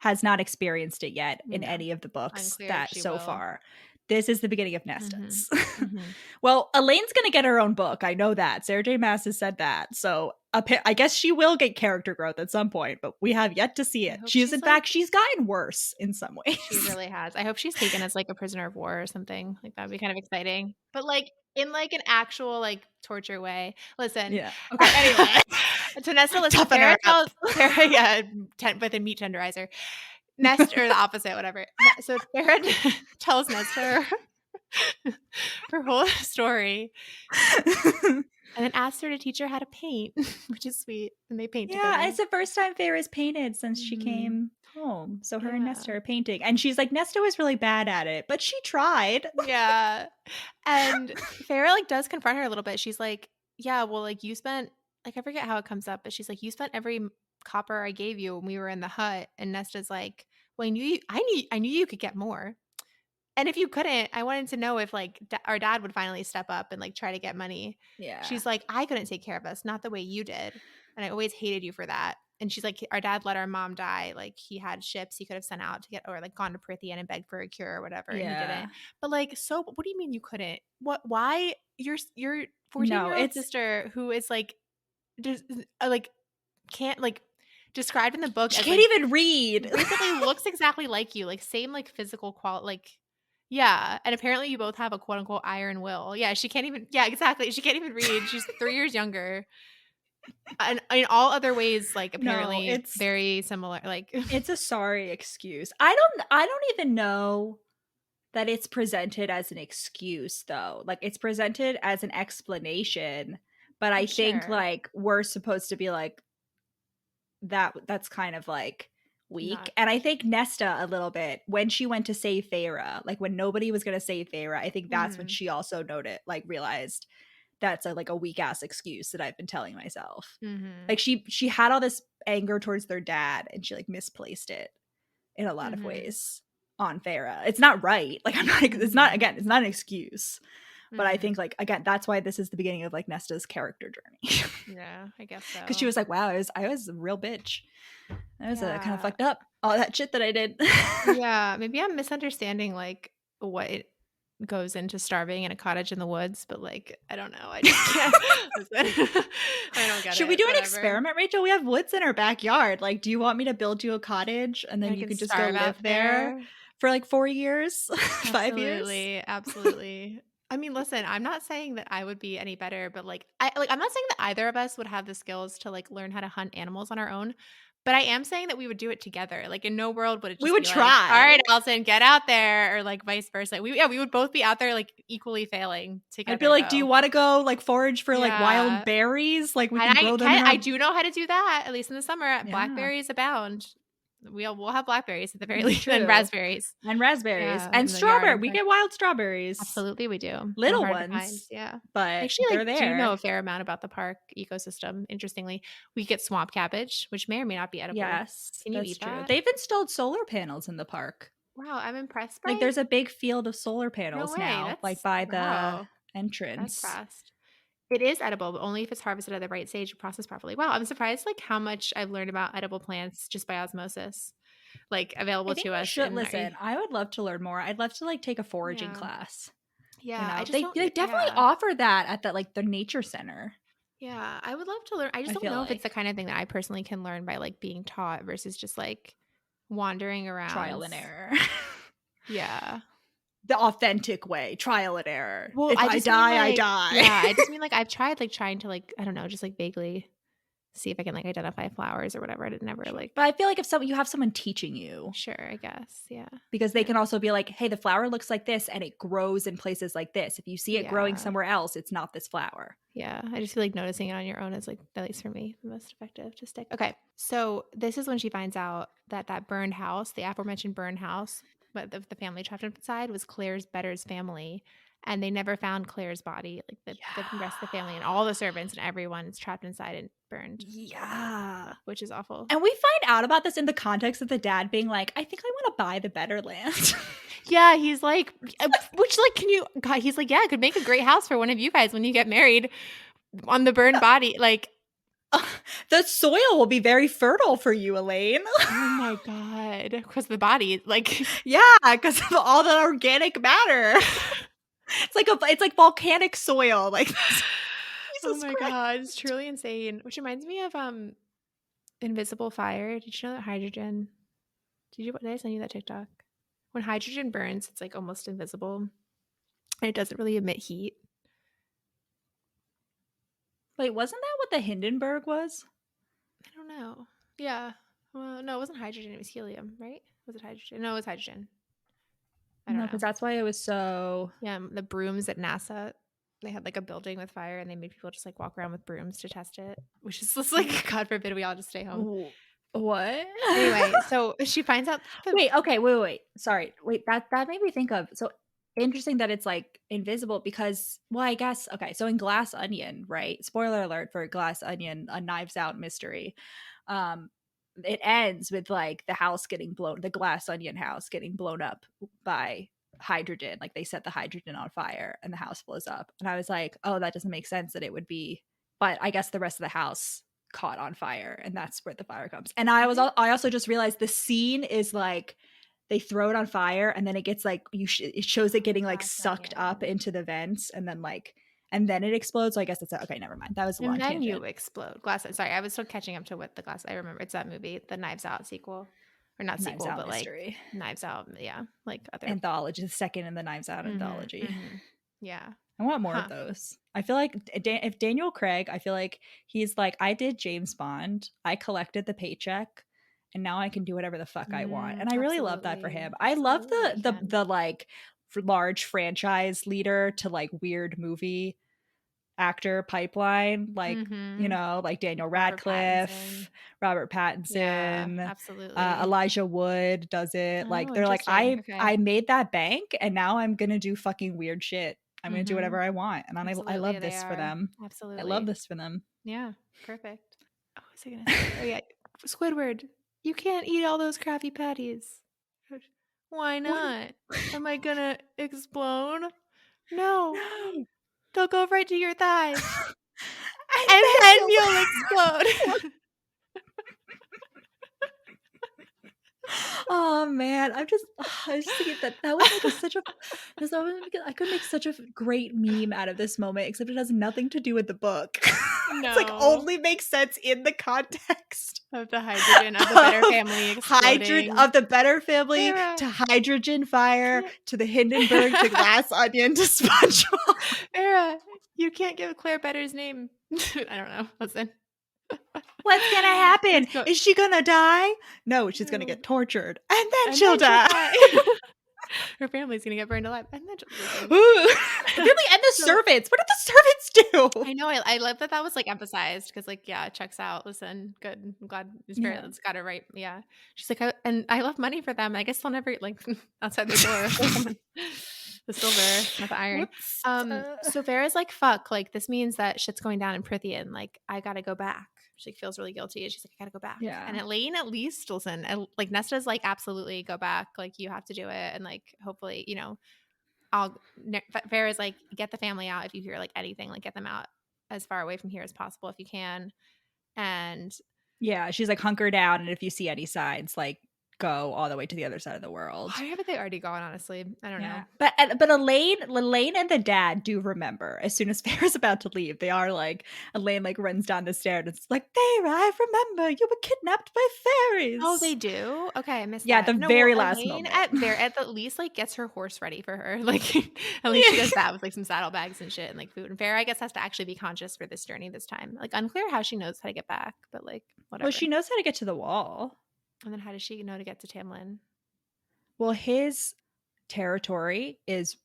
has not experienced it yet in any of the books far. This is the beginning of Nesta's. Well, Elaine's going to get her own book. I know that. Sarah J. Maas has said that. So I guess she will get character growth at some point, but we have yet to see it. She's gotten worse in some ways. She really has. I hope she's taken as like a prisoner of war or something. Like that would be kind of exciting. But like in like an actual like torture way. Listen. Yeah. Okay. Anyway. To Nesta, listen. Feyre tells with a meat tenderizer. Nesta, or the opposite, whatever. So Feyre tells Nesta her whole story. And then asks her to teach her how to paint, which is sweet. And they paint together. Yeah, it's the first time Feyre's painted since she came home. So her and Nesta are painting. And she's like, Nesta was really bad at it, but she tried. Yeah. And Feyre like does confront her a little bit. She's like, yeah, well, like you spent, like I forget how it comes up, but she's like, you spent every copper I gave you when we were in the hut. And Nesta's like, well, I knew you could get more. And if you couldn't, I wanted to know if like our dad would finally step up and like try to get money. Yeah. She's like, I couldn't take care of us, not the way you did. And I always hated you for that. And she's like, our dad let our mom die. Like he had ships he could have sent out to get, or like gone to Prithian and begged for a cure or whatever. And he didn't. But like, so what do you mean you couldn't? Why your 14-year-old sister who is like, just like can't like described in the book. She can't even read. Basically looks exactly like you, like same like physical quality, like. Yeah, and apparently you both have a quote unquote iron will. Yeah, she can't even. Yeah, exactly. She can't even read. She's 3 years younger, and in all other ways, like apparently it's very similar. Like it's a sorry excuse. I don't even know that it's presented as an excuse though. Like it's presented as an explanation, but I think like we're supposed to be like that's kind of like. Weak. And I think Nesta a little bit when she went to save Feyre, like when nobody was gonna save Feyre, I think that's when she also realized that's like a weak ass excuse that I've been telling myself. Like she had all this anger towards their dad and she like misplaced it in a lot of ways on Feyre. It's not right. Like it's not an excuse. But I think like again, that's why this is the beginning of like Nesta's character journey. Yeah, I guess so. Because she was like, wow, I was a real bitch. I was kind of fucked up. All that shit that I did. Yeah, maybe I'm misunderstanding like what goes into starving in a cottage in the woods, but like I don't know. I just can't. Listen, I don't get it. Should we do an experiment, Rachel? We have woods in our backyard. Like, do you want me to build you a cottage and then you could just go live there for like 4 years, 5 years? Absolutely. I mean, listen, I'm not saying that I would be any better, but like I'm not saying that either of us would have the skills to like learn how to hunt animals on our own. But I am saying that we would do it together. Like in no world would it just we would be try. Like, all right, Allison, get out there, or like vice versa. We would both be out there like equally failing together. I'd be like, do you want to go like forage for like wild berries? Like we can grow them. I do know how to do that. At least in the summer, blackberries abound. we'll have blackberries at the very least, True. and raspberries. And raspberries. Yeah, and strawberry. We get wild strawberries. Absolutely, we do. Little They're hard ones. to find. Yeah. But actually, they're like, there. do know a fair amount about the park ecosystem. Interestingly, we get swamp cabbage, which may or may not be edible. Yes. Can you eat that? They've installed solar panels in the park. Wow, I'm impressed by like there's a big field of solar panels now, That's, like by the wow. entrance. That's fast. It is edible, but only if it's harvested at the right stage and processed properly. Wow, I'm surprised like how much I've learned about edible plants just by osmosis, like available to us. Listen, I would love to learn more. I'd love to like take a foraging class. Yeah, they definitely offer that at the nature center. Yeah, I would love to learn. I just don't know if it's the kind of thing that I personally can learn by like being taught versus just like wandering around. Trial and error. Yeah. The authentic way, trial and error. Well, if I die, I die. Yeah, I just mean like I've tried like trying to like, I don't know, just like vaguely see if I can like identify flowers or whatever. I didn't never like. But I feel like if you have someone teaching you. Sure, I guess. Yeah. Because they can also be like, hey, the flower looks like this and it grows in places like this. If you see it growing somewhere else, it's not this flower. Yeah. I just feel like noticing it on your own is like, at least for me, the most effective to stick. Okay. So this is when she finds out that burned house, the aforementioned burned house, but the family trapped inside was Claire's Better's family. And they never found Claire's body. Like the rest of the family and all the servants and everyone is trapped inside and burned. Yeah. Which is awful. And we find out about this in the context of the dad being like, I think I want to buy the Better land. Yeah, he's like, which like, can you, God, he's like, yeah, I could make a great house for one of you guys when you get married on the burned body. Like, the soil will be very fertile for you, Elaine. Oh my God. Because the body, like. Yeah, because of all the organic matter. It's like volcanic soil. Like, oh my God, it's truly insane. Which reminds me of invisible fire. Did you know that hydrogen? Did I send you that TikTok? When hydrogen burns, it's like almost invisible, and it doesn't really emit heat. Wait, wasn't that what the Hindenburg was? I don't know. Yeah. Well, no, it wasn't hydrogen. It was helium, right? Was it hydrogen? No, it was hydrogen. I don't know, because that's why it was so. Yeah, the brooms at NASA, they had like a building with fire, and they made people just like walk around with brooms to test it, which is just like, God forbid we all just stay home. What? Anyway, so she finds out. Wait. Sorry. Wait, that made me think of, so interesting that it's like invisible because, well, I guess, okay, so in Glass Onion, right? Spoiler alert for Glass Onion, a Knives Out mystery. It ends with like the Glass Onion house getting blown up by hydrogen. Like they set the hydrogen on fire and the house blows up. And I was like, oh, that doesn't make sense that it would be, but I guess the rest of the house caught on fire and that's where the fire comes. And I also just realized the scene is like they throw it on fire and then it gets like it shows it getting like sucked up into the vents and then it explodes. So I guess it's okay. Never mind. That was a long tangent. And then you explode. Sorry, I was still catching up to what the Glass. I remember it's that movie, the Knives Out sequel, or not sequel, but mystery. Like Knives Out. Yeah, like other anthology, the second in the Knives Out anthology. Mm-hmm. Yeah, I want more of those. I feel like if Daniel Craig, I feel like he's like, I did James Bond, I collected the paycheck, and now I can do whatever the fuck I want, and I really love that for him. I love the like large franchise leader to like weird movie actor pipeline, like like Daniel Radcliffe, Robert Pattinson, absolutely. Elijah Wood does it. Like they're like, I made that bank, and now I'm gonna do fucking weird shit. I'm gonna do whatever I want, and I love this for them. Absolutely, I love this for them. Yeah, perfect. Oh, what's I gonna say? Oh yeah, Squidward, you can't eat all those Krabby Patties. Why not? Am I gonna explode? No. They'll go right to your thighs. and then you'll explode. Oh man, I just thinking that was like such a I could make such a great meme out of this moment, except it has nothing to do with the book. No. It's like only makes sense in the context of the hydrogen of the Better family exploding. Of the Better family to hydrogen fire to the Hindenburg to Glass Onion to SpongeBob. Feyre, you can't give Claire Better's name. I don't know. Listen. What's gonna happen? Is she gonna die? No, she's gonna get tortured, and then she'll die. Her family's gonna get burned alive. And then listen. Really, and the So servants. What did the servants do? I know, I love that that was, like, emphasized because, like, yeah, it checks out. Listen, good. I'm glad his Yeah. parents got it right. Yeah. She's like, I love money for them. I guess they'll never, like, outside their door, the silver, not the iron. Whoops. So Vera's like, "Fuck, like, this means that shit's going down in Prithian. Like, I gotta go back." She feels really guilty, and she's like, "I gotta go back." Yeah. And Elaine at least, listen, like, Nesta's like, "Absolutely, go back. Like, you have to do it, and, like, hopefully, Vera's like, get the family out if you hear like anything, like get them out as far away from here as possible if you can." And Yeah, she's like, hunker down, and if you see any signs, like, go all the way to the other side of the world. why haven't they already gone? Honestly, I don't know. But Elaine and the dad do remember. As soon as Feyre's about to leave, they are like, Elaine like runs down the stairs and it's like, Feyre, I remember you were kidnapped by fairies. Oh, they do? Okay, I missed Yeah, that. the No, very well, last Elaine moment. at the least like gets her horse ready for her. Like at least she does that with like some saddlebags and shit and like food. And Vera, I guess, has to actually be conscious for this journey this time. Like unclear how she knows how to get back, but like whatever. Well, she knows how to get to the wall. And then how does she know to get to Tamlin? Well, his territory is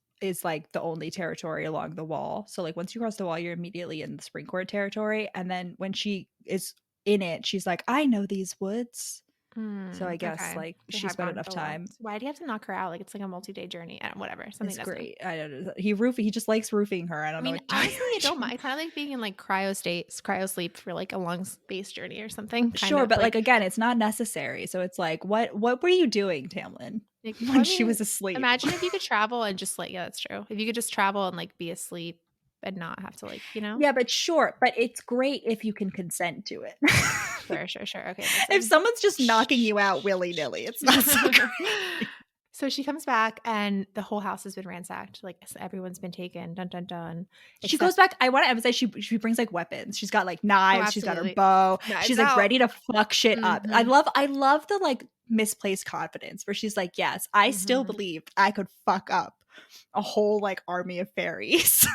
like the only territory along the wall. So like once you cross the wall, you're immediately in the Spring Court territory. And then when she is in it, she's like, I know these woods. So I guess Okay. like They she have spent gone enough so long. time. Why do you have to knock her out? Like it's like a multi-day journey. Whatever. Something It's that's great. I don't know. He just likes roofing her. I don't know. Honestly, I don't mind. I kind of like being in like cryo sleep for like a long space journey or something. Sure, but like again, it's not necessary. So it's like, what were you doing, Tamlin, like, when she was asleep? Imagine if you could travel and just like, yeah, that's true. If you could just travel and like be asleep and not have to like, Yeah, but sure. But it's great if you can consent to it. Sure. Okay. If someone's just knocking you out willy-nilly, it's not so great. So she comes back and the whole house has been ransacked. Like everyone's been taken. Dun dun dun. She goes back. I want to emphasize she brings like weapons. She's got like knives. She's got her bow. Knives she's like out. ready to fuck shit up. I love the like misplaced confidence where she's like, yes, I still believed I could fuck up a whole like army of fairies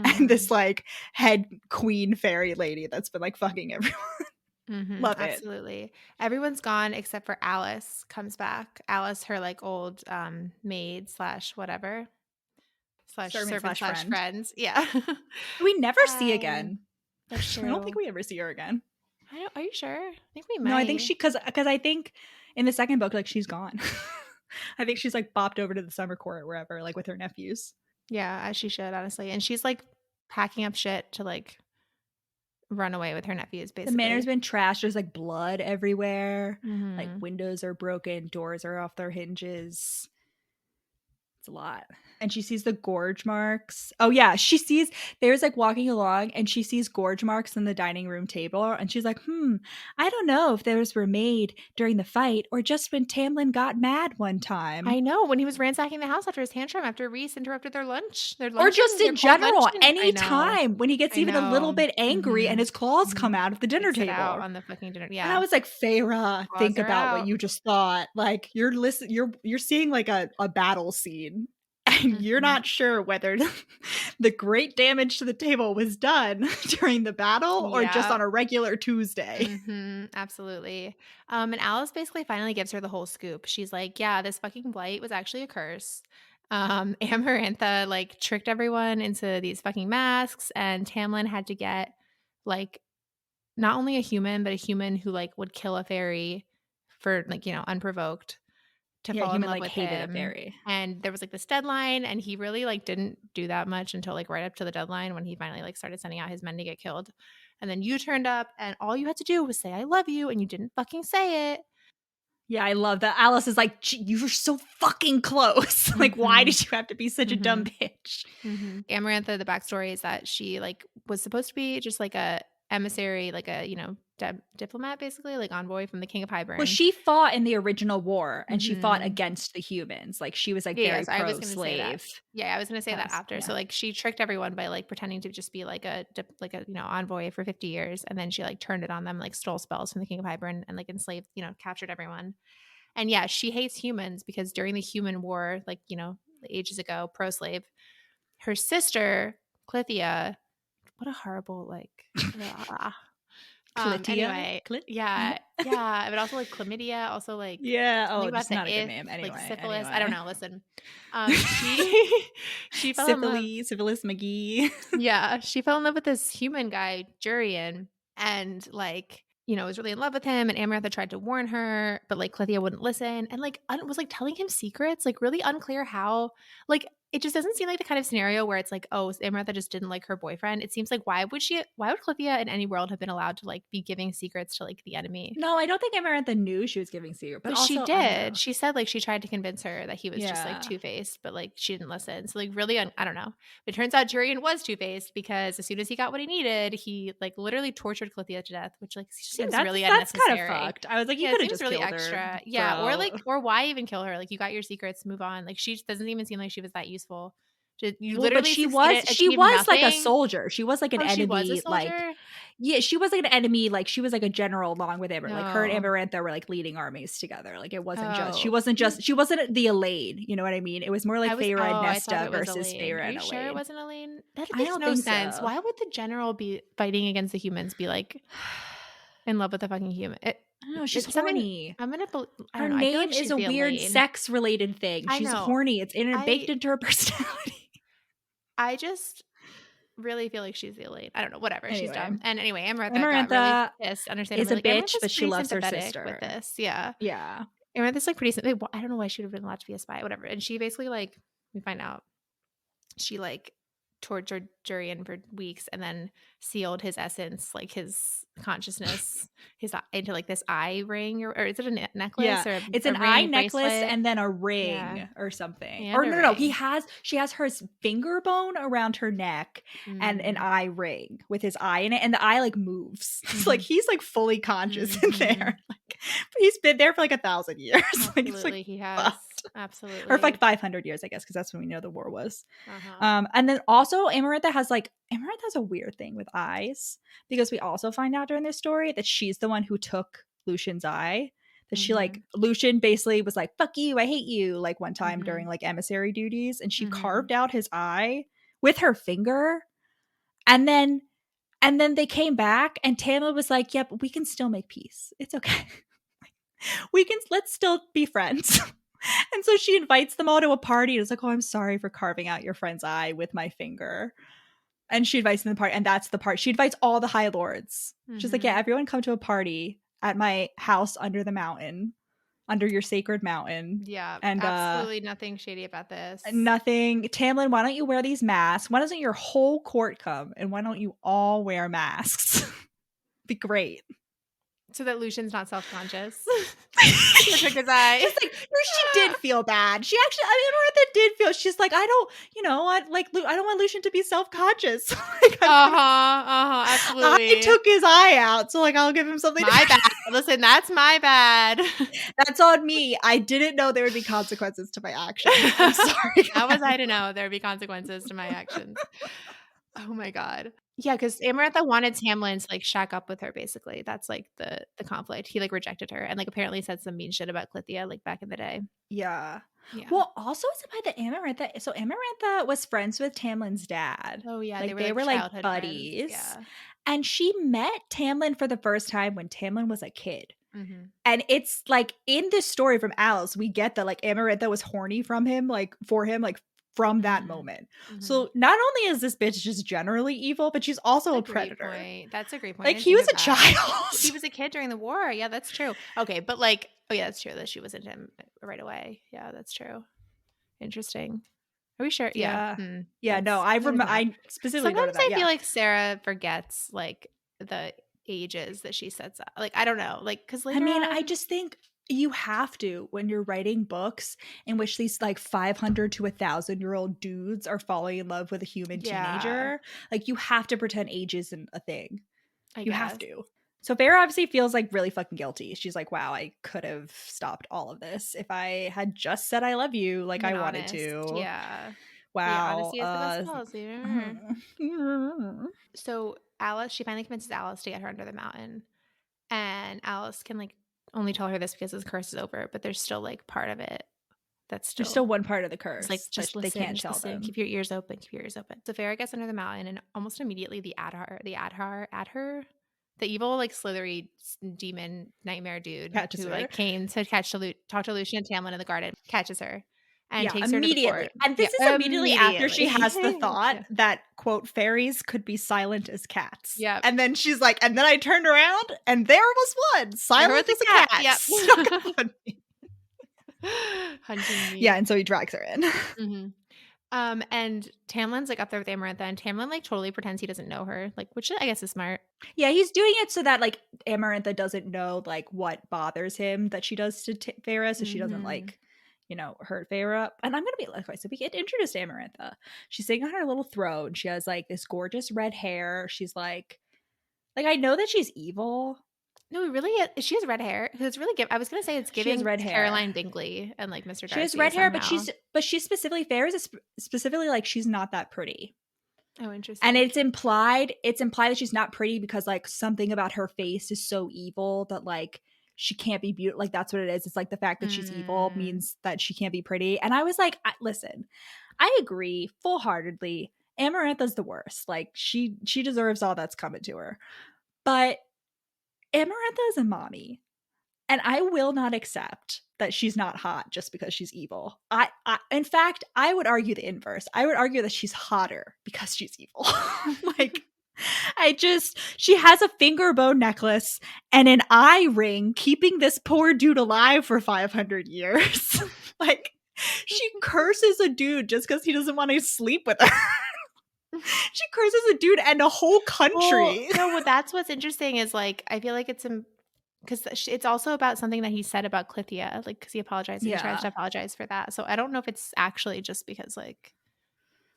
and this like head queen fairy lady that's been like fucking everyone. Love it. Absolutely. Everyone's gone except for Alice comes back. Alice, her like old maid / whatever / servant / friends. Yeah. We never see again. That's true. I don't think we ever see her again. Are you sure? I think we might. No, I think because I think in the second book, like she's gone. I think she's like bopped over to the summer court or wherever, like with her nephews. Yeah, as she should, honestly. And she's like packing up shit to like run away with her nephews, basically. The manor's been trashed. There's like blood everywhere. Like windows are broken, doors are off their hinges. It's a lot. And she sees the gorge marks. Oh yeah, there's like walking along and she sees gorge marks in the dining room table and she's like, I don't know if those were made during the fight or just when Tamlin got mad one time. I know, when he was ransacking the house after his tantrum after Rhys interrupted their lunch. Or just in general, any time when he gets even a little bit angry and his claws come out of the dinner table. Out on the fucking dinner. Yeah. And I was like, Feyre, think about what you just thought. Like you're seeing like a battle scene. And you're not sure whether the great damage to the table was done during the battle or just on a regular Tuesday. Absolutely. And Alice basically finally gives her the whole scoop. She's like, yeah, this fucking blight was actually a curse. Amarantha like tricked everyone into these fucking masks, and Tamlin had to get like not only a human, but a human who like would kill a fairy for like, unprovoked. To fall in love with him. And there was like this deadline, and he really like didn't do that much until like right up to the deadline when he finally like started sending out his men to get killed. And then you turned up and all you had to do was say I love you, and you didn't fucking say it. Yeah, I love that. Alice is like, you were so fucking close. Like, why did you have to be such a dumb bitch? Amarantha, the backstory is that she like was supposed to be just like a emissary, like a diplomat, basically, like envoy from the King of Hybern. Well, she fought in the original war, and she fought against the humans. Like she was like very pro-slave. Yeah, I was gonna say that after. Yeah. So like she tricked everyone by like pretending to just be like a envoy for 50 years, and then she like turned it on them, like stole spells from the King of Hybern and like enslaved, captured everyone. And yeah, she hates humans because during the human war, like ages ago, pro-slave, her sister Clythia, what a horrible like. Anyway, yeah, but also like chlamydia, also like Yeah. something Oh, about just the not a good if, name. like Anyway. syphilis. I don't know. Listen, she fell in love. Syphilis McGee. Yeah, she fell in love with this human guy, Jurian, and like, was really in love with him. And Amarantha tried to warn her, but like Clethia wouldn't listen, and like was like telling him secrets, like really unclear how. Like it just doesn't seem like the kind of scenario where it's like, oh, Amarantha just didn't like her boyfriend. It seems like why would Clethia in any world have been allowed to like be giving secrets to like the enemy? No, I don't think Amarantha knew she was giving secret, but She also I don't know. did. She said like she tried to convince her that he was just like Yeah. two-faced, but like she didn't listen. So like really, I don't know. It turns out Tyrion was two-faced because as soon as he got what he needed, he like literally tortured Clethia to death, which like seems really that's unnecessary. kind of fucked. I was like, you Yeah, could it have seems just really killed extra. her. Yeah, Bro. or why even kill her? Like you got your secrets, move on. Like she doesn't even seem like she was that useful. You Well, literally but she achieved was like a nothing. soldier. She was like an Oh, she was a enemy, like soldier? yeah, she was like an enemy, like she was like a general along with Amber. Like her and No. Amarantha were like leading armies together. Like it wasn't Oh. she wasn't the Elaine, you know what I mean? It was more like Feyre and I thought Nesta it was versus Elaine. Feyre Are and you sure it Elaine. wasn't Elaine? That I makes don't no think sense. so. Why would the general be fighting against the humans be like in love with the fucking human? I don't know, she's It's something horny. I'm gonna I Her don't know. I feel like name is she's a the weird Elaine. sex related thing. I She's know. horny. It's baked into her personality. I just really feel like she's the Elaine. I don't know. Whatever. She's Anyway, dumb. And anyway, Amarantha got really Amarantha pissed. is Understandably, a like bitch, Amarantha's but she pretty loves her sympathetic with sister. this. Yeah. Yeah. Amarantha's like pretty sympathetic. I don't know why she would have been allowed to be a spy. Whatever. And she basically like we find out she like tortured Jurian for weeks and then sealed his essence, like his consciousness, into like this eye ring or is it a necklace or it's a an ring, eye a necklace bracelet? and then a ring Yeah. or something. And Or a no, ring. she has her finger bone around her neck and an eye ring with his eye in it, and the eye like moves. It's like he's like fully conscious in there. Like he's been there for like 1,000 years. Absolutely, like, it's, he has. fucked. Absolutely. Or for like 500 years, I guess, because that's when we know the war was. Uh-huh. And then also Amarantha has a weird thing with eyes, because we also find out during this story that she's the one who took Lucian's eye. That she like Lucian basically was like, fuck you, I hate you, like one time during like emissary duties, and she carved out his eye with her finger. And then they came back and Tamlin was like, yep, we can still make peace. It's okay. Let's still be friends. And so she invites them all to a party. It's like, oh, I'm sorry for carving out your friend's eye with my finger. And she invites them to the party. And that's the part. She invites all the High Lords. She's like, yeah, everyone come to a party at my house under the mountain, under your sacred mountain. Yeah. And absolutely nothing shady about this. Nothing. Tamlin, why don't you wear these masks? Why doesn't your whole court come? And why don't you all wear masks? Be great. So that Lucian's not self-conscious. Took his eye. Just like, she did feel bad. She actually, Amarantha did feel. She's like, I don't want Lucian to be self-conscious. Like, absolutely. I took his eye out, so like I'll give him something. My bad. Listen, that's my bad. That's on me. I didn't know there would be consequences to my actions. I'm sorry. How was I to know there would be consequences to my actions? Oh my god. Yeah, because Amarantha wanted Tamlin to like shack up with her. Basically, that's like the conflict. He like rejected her and like apparently said some mean shit about Clethia like back in the day. Yeah. Well, also it's about the Amarantha. So Amarantha was friends with Tamlin's dad. Oh yeah, like they were like buddies. Yeah. And she met Tamlin for the first time when Tamlin was a kid. And it's like in this story from Alice, we get that like Amarantha was horny from him, like for him, like from that moment. So not only is this bitch just generally evil, but she's also a predator. That's a great point. Like he was a child. He was a kid during the war. Yeah, that's true. Okay, but like, oh yeah, that's true that she was into him right away. Yeah, that's true. Interesting. Are we sure? Yeah. Yeah. No, I remember. I specifically. Sometimes I feel like Sarah forgets like the ages that she sets up. Like I don't know. Like because later, I just think you have to when you're writing books in which these like 500 to 1,000-year-old dudes are falling in love with a human teenager. Like you have to pretend age isn't a thing. You have to. So Feyre obviously feels like really fucking guilty. She's like, wow, I could have stopped all of this if I had just said I love you like I wanted to. Yeah. Wow. Honesty is the best policy. So Alice, she finally convinces Alice to get her under the mountain. And Alice can like only tell her this because his curse is over, but there's still like part of it that's there's still one part of the curse. It's like just listen, they can't tell them. Keep your ears open. Keep your ears open. So Feyre gets under the mountain, and almost immediately the ACOTAR the evil like slithery demon nightmare dude Catches who her. like came to talk to Lucian and Tamlin in the garden, catches her and Yeah, takes her to the immediately. court. And this is immediately after she has the thought that, quote, fairies could be silent as cats. Yep. And then she's like, and then I turned around and there was one, silent as a cat. Yep. Stuck up on me. Hunting me. Yeah, and so he drags her in. Mm-hmm. And Tamlin's like up there with Amarantha, and Tamlin like totally pretends he doesn't know her, like, which I guess is smart. Yeah, he's doing it so that like Amarantha doesn't know like what bothers him that she does to Feyre, so she doesn't like, you know, hurt Feyre. And I'm gonna be like, so we get introduced to Amarantha. She's sitting on her little throne. She has like this gorgeous red hair. She's like I know that she's evil. No, really, she has red hair. It's really I was gonna say it's giving red hair. Caroline Bingley and like Mr. Darcy. She has red hair, somehow. but she's specifically Feyre is specifically like she's not that pretty. Oh, interesting. And it's implied that she's not pretty because like something about her face is so evil that like she can't be beautiful. Like that's what it is. It's like the fact that she's evil means that she can't be pretty. And I was like, listen, I agree full-heartedly. Amarantha's the worst. Like she deserves all that's coming to her. But Amarantha is a mommy. And I will not accept that she's not hot just because she's evil. In fact, I would argue the inverse. I would argue that she's hotter because she's evil. Like, she has a finger bone necklace and an eye ring keeping this poor dude alive for 500 years. Like, she curses a dude just because he doesn't want to sleep with her. She curses a dude and a whole country. Well, no, that's what's interesting is like, I feel like it's because it's also about something that he said about Clythia, like because he apologized and he tries to apologize for that. So I don't know if it's actually just because like,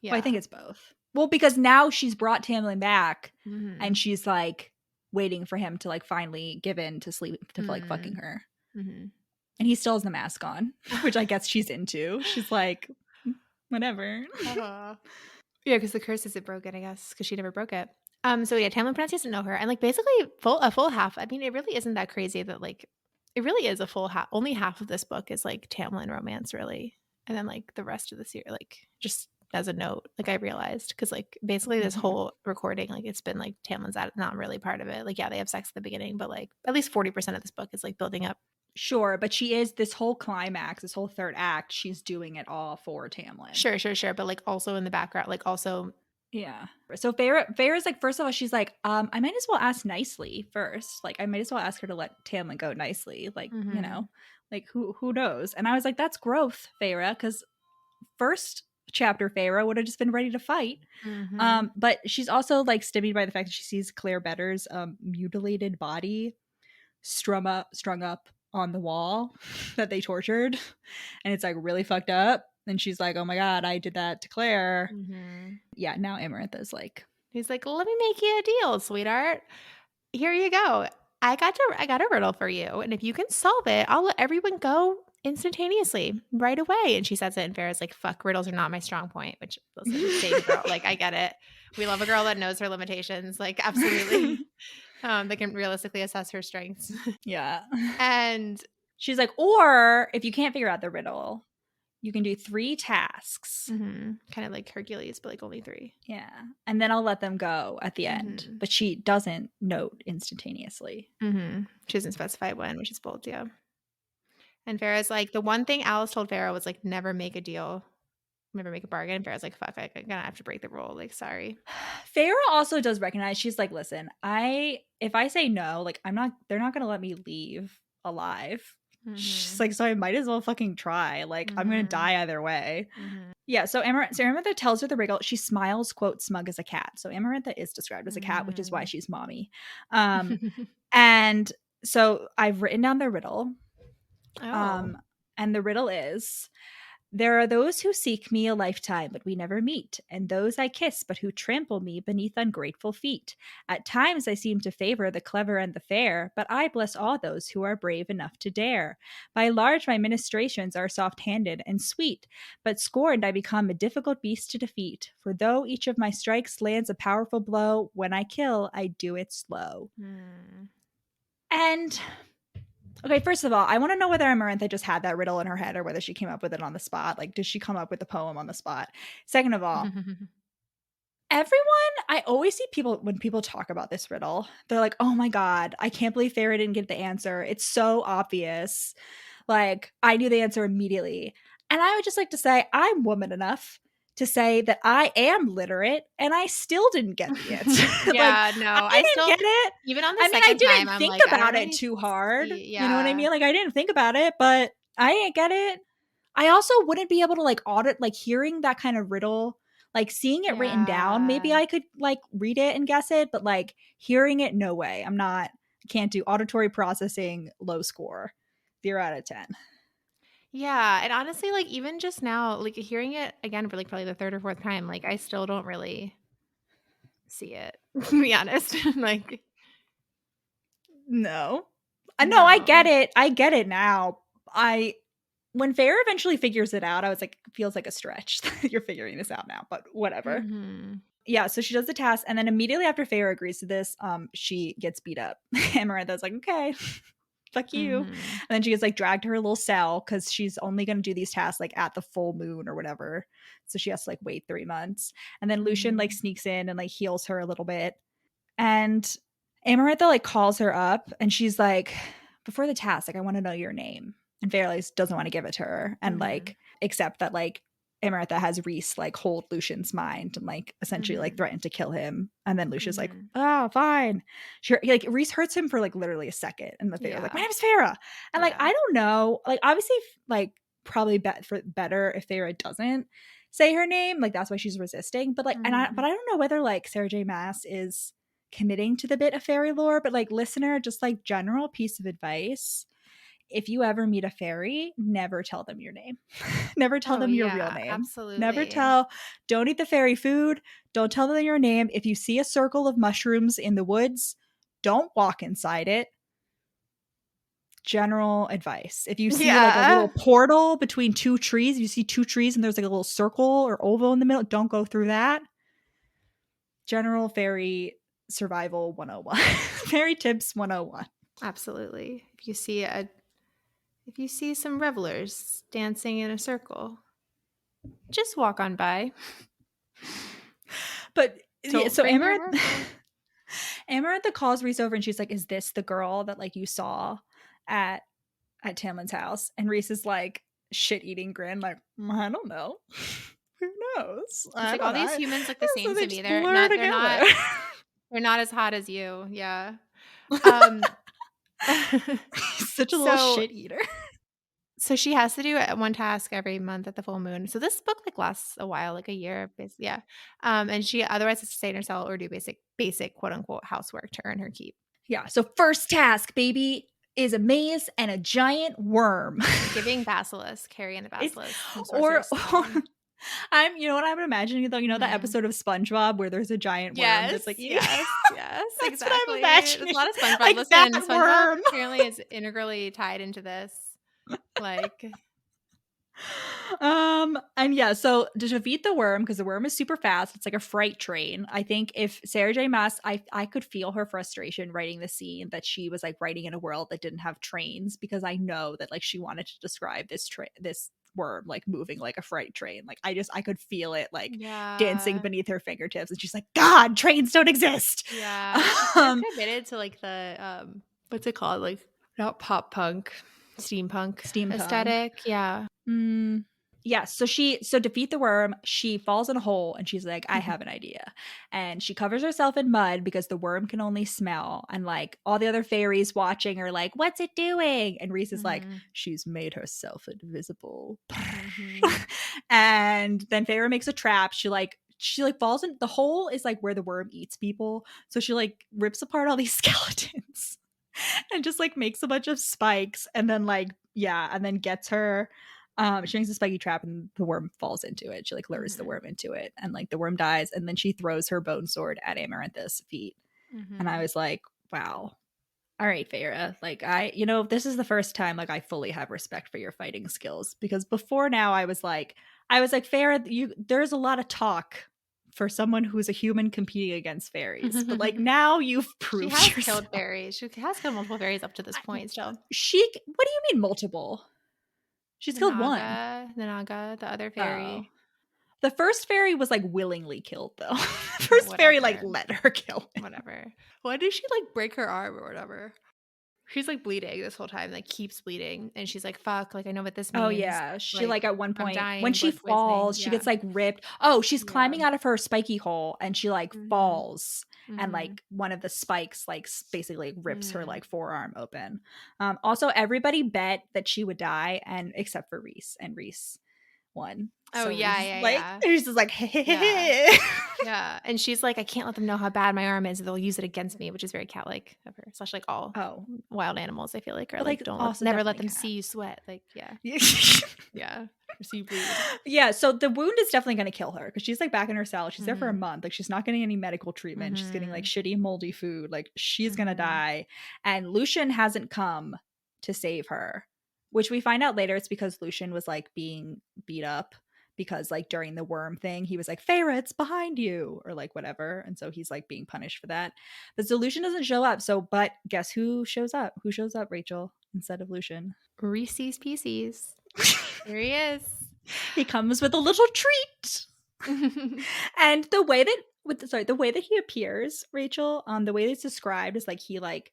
yeah, well, I think it's both. Well, because now she's brought Tamlin back and she's like waiting for him to like finally give in to sleep to like fucking her, and he still has the mask on, which I guess she's into. She's like, whatever. Yeah, because the curse isn't broken, I guess, because she never broke it. So yeah, Tamlin pretends he doesn't know her, and like basically a full half. I mean, it really isn't that crazy that like it really is a full half. Only half of this book is like Tamlin romance, really, and then like the rest of the series, like just as a note, like I realized because like basically this whole recording, like it's been like Tamlin's not really part of it. Like yeah, they have sex at the beginning, but like at least 40% of this book is like building up. Sure, but she is this whole climax, this whole third act. She's doing it all for Tamlin. Sure, but like also in the background, like also. Yeah. So Feyre's like, first of all, she's like, I might as well ask nicely first. Like, I might as well ask her to let Tamlin go nicely. Like, you know, like who knows? And I was like, that's growth, Feyre, because first chapter Feyre would have just been ready to fight. But she's also like stymied by the fact that she sees Claire Better's mutilated body strung up on the wall that they tortured, and it's like really fucked up. And she's like, oh my god, I did that to Claire. Yeah, now Amarantha's like, he's like, let me make you a deal, sweetheart. Here you go. I got a riddle for you, and if you can solve it, I'll let everyone go instantaneously right away. And she says it, and Feyre's like, fuck, riddles are not my strong point. Which, listen, same girl, like I get it. We love a girl that knows her limitations, like absolutely. That can realistically assess her strengths. Yeah. And she's like, or if you can't figure out the riddle, you can do 3 tasks. Kind of like Hercules, but like only 3. Yeah. And then I'll let them go at the end. But she doesn't note instantaneously. She doesn't specify when, which is bold, yeah. And Feyre's like, the one thing Alice told Feyre was like, never make a deal. Never make a bargain. And Feyre's like, fuck, I'm gonna have to break the rule. Like, sorry. Feyre also does recognize, she's like, listen, if I say no, like they're not gonna let me leave alive. She's like, so I might as well fucking try. Like, I'm gonna die either way. Yeah, so Amarantha tells her the riddle. She smiles, quote, smug as a cat. So Amarantha is described as a cat, which is why she's mommy. And so I've written down the riddle. And the riddle is, there are those who seek me a lifetime, but we never meet, and those I kiss, but who trample me beneath ungrateful feet. At times I seem to favor the clever and the fair, but I bless all those who are brave enough to dare. By large my ministrations are soft-handed and sweet, but scorned I become a difficult beast to defeat. For though each of my strikes lands a powerful blow, when I kill, I do it slow. And... okay, first of all, I want to know whether Amarantha just had that riddle in her head or whether she came up with it on the spot. Like, did she come up with the poem on the spot? Second of all, everyone I always see people, when people talk about this riddle, they're like, oh my God, I can't believe Feyre didn't get the answer. It's so obvious. Like, I knew the answer immediately. And I would just like to say, I'm woman enough to say that I am literate and I still didn't get the answer. Like, Yeah, no, I I didn't still, get it. even on the I mean, I second time, didn't I'm think like, I don't about it really too hard. see. You know what I Yeah. mean? Like, I didn't think about it, but I didn't get it. I also wouldn't be able to like audit, like hearing that kind of riddle, like seeing it written down. Maybe Yeah. I could like read it and guess it, but like hearing it, no way. I can't do auditory processing, low score, 0 out of 10. Yeah, and honestly, like, even just now, like, hearing it again for, like, probably the 3rd or 4th time, like, I still don't really see it, to be honest. Like, No. No, I get no. it. I get it now. When Feyre eventually figures it out, I was like, feels like a stretch that you're figuring this out now, but whatever. Mhm. Yeah, so she does the task, and then immediately after Feyre agrees to this, she gets beat up. Amarantha's like, okay, fuck you. And Mhm. then she gets like dragged to her little cell because she's only going to do these tasks like at the full moon or whatever. So she has to like wait 3 months. And then Lucian like Mhm. sneaks in and like heals her a little bit. And Amarantha like calls her up and she's like, before the task, like, I want to know your name. And Feyre like doesn't want to give it to her and Mhm. like accept that like Amarantha has Rhys like hold Lucian's mind and like essentially like Mhm. threaten to kill him. And then Lucian's like, Mhm. oh, fine. Sure. Like Rhys hurts him for like literally a second. And the Feyre's like, my Yeah. name is Feyre. And like, Yeah. I don't know. Like, obviously, like, probably better if Feyre doesn't say her name. Like, that's why she's resisting. But like, Mhm. but I don't know whether like Sarah J. Maas is committing to the bit of fairy lore, but like, listener, just like general piece of advice, if you ever meet a fairy, never tell them your name. Never tell Oh, them your real yeah, name. absolutely. Don't eat the fairy food. Don't tell them your name. If you see a circle of mushrooms in the woods, don't walk inside it. General advice. If you see like a Yeah. little portal between two trees, you see two trees and there's like a little circle or oval in the middle, don't go through that. General fairy survival 101. Fairy tips 101. Absolutely. If you see some revelers dancing in a circle, just walk on by. But yeah, Don't so bring your Amaranth oracle. Amarantha calls Rhys over and she's like, is this the girl that like you saw at Tamlin's house? And Rhys is like shit eating grin, like, I don't know. Who knows? It's I like don't all know. these humans look the So same they to me. just blur together. They're not as hot as you. Yeah. Um He's such a little so shit eater. so she has to do one task every month at the full moon. So this book like lasts a while, like a year, basically. Yeah. And she otherwise has to stay in her cell or do basic quote unquote housework to earn her keep. Yeah. So first task, baby, is a maze and a giant worm. Giving basilisk, carrying the It's basilisk from or Sorcerer's Stone. I'm, you know what I'm imagining though, you know that Mhm. episode of SpongeBob where there's a giant worm Yes, that's like eating. yes, yes, That's what I'm exactly. There's a imagining. lot of SpongeBob. Like that Listen, SpongeBob worm. apparently is integrally tied into this. Like, And yeah, so to defeat the worm, because the worm is super fast, it's like a freight train. I think if Sarah J. Maas, I could feel her frustration writing the scene that she was like writing in a world that didn't have trains, because I know that like she wanted to describe this worm like moving like a freight train. Like I could feel it like dancing yeah, beneath her fingertips, and she's like, God, trains don't exist. yeah. She kind of Um, committed to like the what's it called? Like not pop punk, steampunk Steampunk. aesthetic. Yeah. Mm, yeah, so defeat the worm, she falls in a hole and she's like, I have an idea. And she covers herself in mud because the worm can only smell. And like all the other fairies watching are like, what's it doing? And Rhys is like, Mhm. she's made herself invisible. Mhm. And then Feyre makes a trap. She falls in the hole is like where the worm eats people. So she like rips apart all these skeletons and just like makes a bunch of spikes and then like yeah, and then gets her. She makes a spiky trap and the worm falls into it. She like lures the Mhm. worm into it and like the worm dies and then she throws her bone sword at Amarantha's feet. And I Mhm. was like, wow. All right, Feyre. Like this is the first time like I fully have respect for your fighting skills, because before now I was like, Feyre, there's a lot of talk for someone who's a human competing against fairies. But like now you've She proved has yourself. killed fairies. She has killed multiple fairies up to this I- point. Still, what do you mean multiple? She's killed one. The Naga, the other Oh. fairy. The first fairy was like willingly killed though. The first fairy like let her kill him. Whatever. Why did she like break her arm or whatever? She's like bleeding this whole time, like keeps bleeding, and she's like, "Fuck!" Like I know what this means. Oh yeah, she like at one point dying, when she blood poisoning. falls, she gets like ripped. Oh, she's climbing out of her spiky hole and she like falls, and like one of the spikes like basically rips her like forearm open. Also, everybody bet that she would die, and except for Rhys, and Rhys won. Oh, so yeah. She's just like, hey. Yeah. And she's like, I can't let them know how bad my arm is. They'll use it against me, which is very cat-like of her. Especially like all wild animals, I feel like, are like, never let them see you sweat. Like, yeah. Yeah. So you bleed. Yeah. So the wound is definitely going to kill her because she's like back in her cell. She's there for a month. Like she's not getting any medical treatment. She's getting like shitty, moldy food. Like she's going to die. And Lucien hasn't come to save her, which we find out later it's because Lucien was like being beat up because like during the worm thing he was like, Feyre, it's behind you, or like whatever, and so he's like being punished for that. But so Lucien doesn't show up. So but guess who shows up, Rachel, instead of Lucien? Reese's Pieces. Here he is. He comes with a little treat. And the way that he appears, Rachel, the way it's described is like he like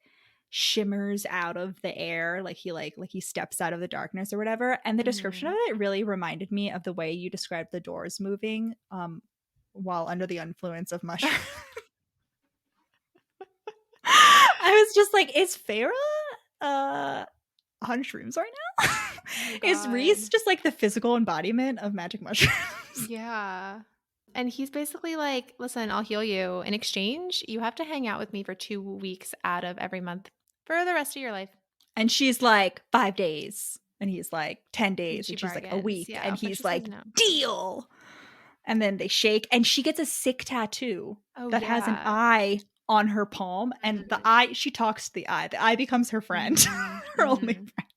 shimmers out of the air, like he steps out of the darkness or whatever. And the description of it really reminded me of the way you described the doors moving while under the influence of mushrooms. I was just like, is Feyre on shrooms right now? Oh, is Rhys just like the physical embodiment of magic mushrooms? Yeah. And he's basically like, listen, I'll heal you. In exchange, you have to hang out with me for 2 weeks out of every month for the rest of your life. And she's like, 5 days. And he's like, 10 days. And she's like, a week. Yeah, and he's like, no. Deal. And then they shake. And she gets a sick tattoo that has an eye on her palm. And the eye, she talks to the eye. The eye becomes her friend. Her only friend.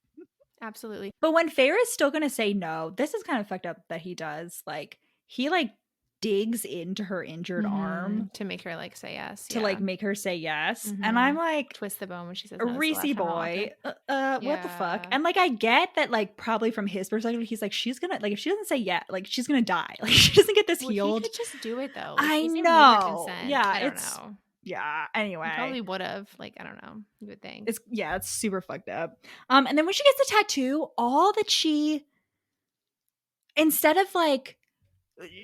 Absolutely. But when Feyre is still going to say no, this is kind of fucked up that he does. Like, he like digs into her injured arm to make her like say yes, to like make her say yes. And I'm like, twist the bone when she says no. Reese boy, what the fuck? And like I get that, like probably from his perspective, he's like, she's gonna, like, if she doesn't say yeah, like she's gonna die. Like she doesn't get this healed. He could just do it though. Like, I know. Yeah, I don't know. Yeah. Anyway, he probably would have. Like, I don't know. You would think. It's super fucked up. And then when she gets the tattoo, all that she, instead of like,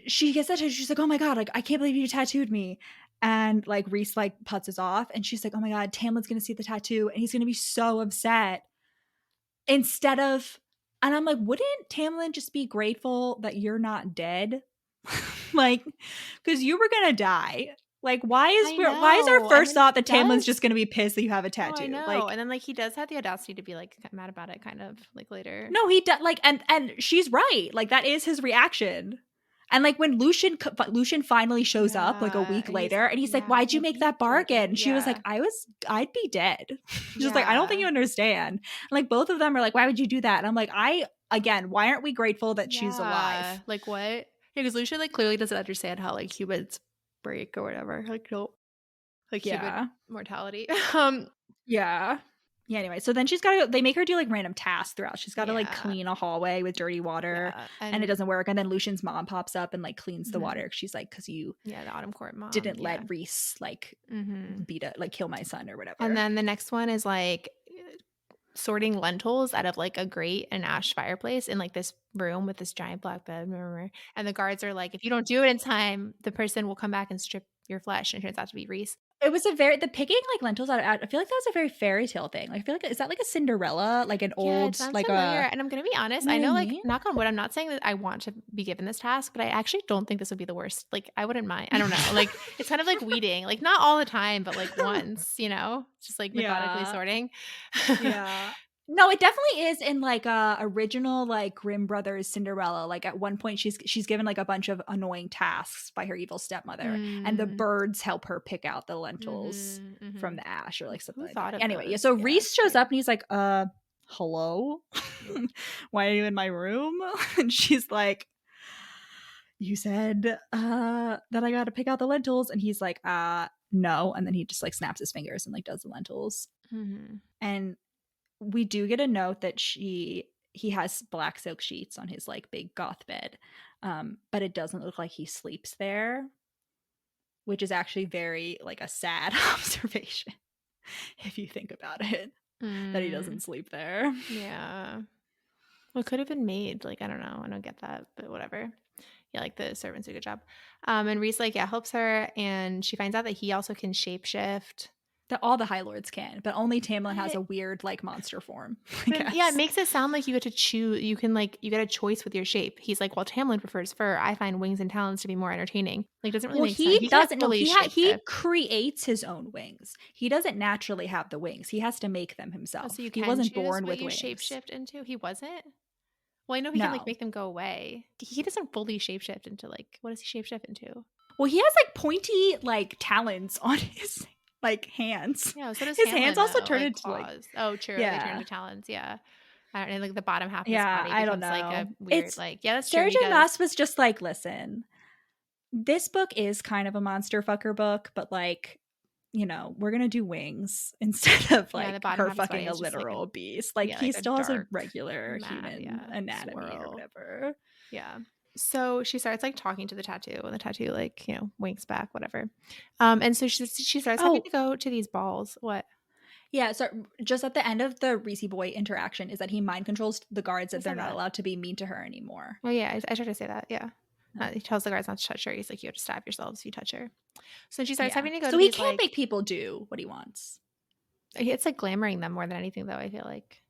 she gets that tattoo, she's like, oh my god, like I can't believe you tattooed me. And like Rhys like putzes off, and she's like, oh my god, Tamlin's gonna see the tattoo and he's gonna be so upset. Instead of, and I'm like, wouldn't Tamlin just be grateful that you're not dead? Like, because you were gonna die. Like, why is our first thought that Tamlin's just gonna be pissed that you have a tattoo? Oh, I know. Like, and then like he does have the audacity to be like mad about it, kind of like later. No, he does. Like, and she's right. Like that is his reaction. And like when Lucien finally shows up like a week later, and he's like, why'd you make that bargain? And she was like, I'd be dead. She's like, I don't think you understand. And like both of them are like, why would you do that? And I'm like, why aren't we grateful that she's alive? Like what? Yeah, because Lucien like clearly doesn't understand how like humans break or whatever. Like no, like human mortality. Yeah, anyway, so then she's got to go, they make her do like random tasks throughout. She's got to like clean a hallway with dirty water, and it doesn't work. And then Lucien's mom pops up and like cleans the water. She's like, because you the Autumn Court mom didn't let Rhys like kill my son or whatever. And then the next one is like sorting lentils out of like a grate and ash fireplace in like this room with this giant black bed. And the guards are like, if you don't do it in time, the person will come back and strip your flesh. And it turns out to be Rhys. It was the picking like lentils out. I feel like that was a very fairy tale thing. Like I feel like, is that like a Cinderella, like an old, it sounds like familiar. And I'm gonna be honest, I know, like knock on wood, I'm not saying that I want to be given this task, but I actually don't think this would be the worst. Like I wouldn't mind. I don't know. Like it's kind of like weeding, like not all the time, but like once, just like methodically sorting. Yeah. No, it definitely is in like original like Grimm Brothers Cinderella. Like at one point she's given like a bunch of annoying tasks by her evil stepmother, and the birds help her pick out the lentils from the ash or like something like that. Anyway, so Rhys shows up and he's like, hello? Why are you in my room? And she's like, you said that I gotta pick out the lentils. And he's like, no. And then he just like snaps his fingers and like does the lentils. And we do get a note that he he has black silk sheets on his like big goth bed, but it doesn't look like he sleeps there, which is actually very like a sad observation if you think about it, that he doesn't sleep there. Yeah. Well, it could have been made. Like, I don't know. I don't get that, but whatever. Yeah, like the servants do a good job. And Rhys like, yeah, helps her, and she finds out that he also can shapeshift. That all the High Lords can, but only Tamlin has a weird like monster form. I guess. Yeah, it makes it sound like you get to choose. You can like you get a choice with your shape. He's like, well, Tamlin prefers fur. I find wings and talons to be more entertaining. Like, doesn't really make sense. He doesn't know. He creates his own wings. He doesn't naturally have the wings. He has to make them himself. So he wasn't born with wings. Shapeshift into? He wasn't. Well, I know he can like make them go away. He doesn't fully shapeshift into like, what does he shapeshift into? Well, he has like pointy like talons on his like hands. Yeah, so does his hands also turn into claws. Like, oh, true. Yeah. They turn into talons. Yeah. And like the bottom half of his body I don't becomes know. like a weird that's Sarah true. J. Maas was just like, listen, this book is kind of a monster fucker book, but like, you know, we're gonna do wings instead of like her fucking a literal like beast. Like he still has a regular human anatomy or whatever. Yeah. So she starts like talking to the tattoo, and the tattoo like, you know, winks back, whatever. And so she starts having to go to these balls. What? Yeah, so just at the end of the Rhys boy interaction is that he mind controls the guards that they're not allowed to be mean to her anymore. Oh yeah, I tried to say that. Yeah. He tells the guards not to touch her. He's like, you have to stab yourselves if you touch her. So she starts having to go. So he can't make people do what he wants. It's like glamoring them more than anything, though. I feel like.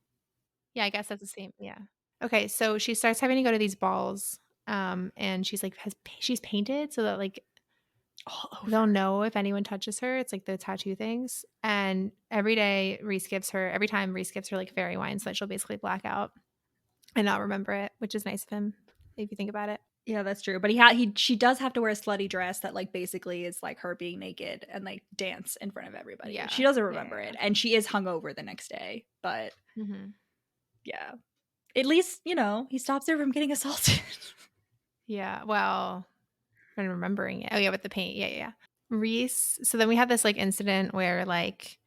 Yeah, I guess that's the same. Yeah. Okay, so she starts having to go to these balls, and she's like, she's painted so that like they'll know if anyone touches her. It's like the tattoo things, and every time Rhys gives her like fairy wine, so that she'll basically black out and not remember it, which is nice of him if you think about it. Yeah, that's true. But she does have to wear a slutty dress that like basically is like her being naked and like dance in front of everybody. Yeah, she doesn't remember it, and she is hungover the next day. But yeah, at least you know he stops her from getting assaulted. Yeah, well, from remembering it. Oh yeah, with the paint. Yeah. Rhys. So then we have this like incident where like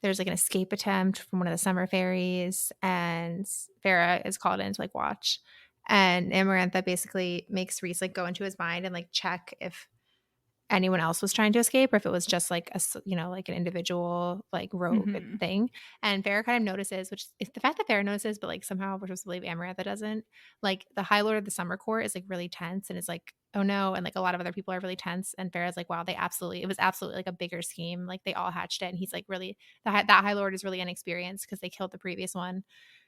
there's like an escape attempt from one of the summer fairies, and Feyre is called in to like watch. And Amarantha basically makes Rhys like go into his mind and like check if anyone else was trying to escape or if it was just like a, you know, like an individual like rogue thing. And Feyre kind of notices, which is the fact that Feyre notices, but like somehow we're supposed to believe Amarantha doesn't. Like the High Lord of the Summer Court is like really tense and is like, oh no, and like a lot of other people are really tense. And Feyre's like, wow, it was absolutely like a bigger scheme. Like they all hatched it, and he's like really that High Lord is really inexperienced because they killed the previous one.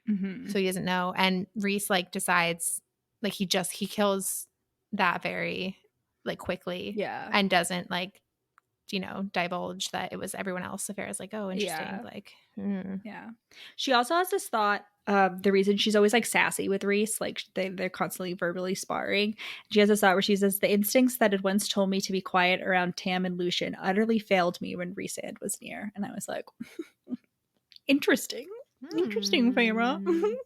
So he doesn't know. And Rhys like decides like he kills that very like quickly and doesn't like, you know, divulge that it was everyone else. So Feyre's like, oh, interesting. Like she also has this thought the reason she's always like sassy with Rhys, like they're constantly verbally sparring. She has this thought where she says, the instincts that had once told me to be quiet around Tam and Lucien utterly failed me when Rhysand was near. And I was like, interesting, Feyre.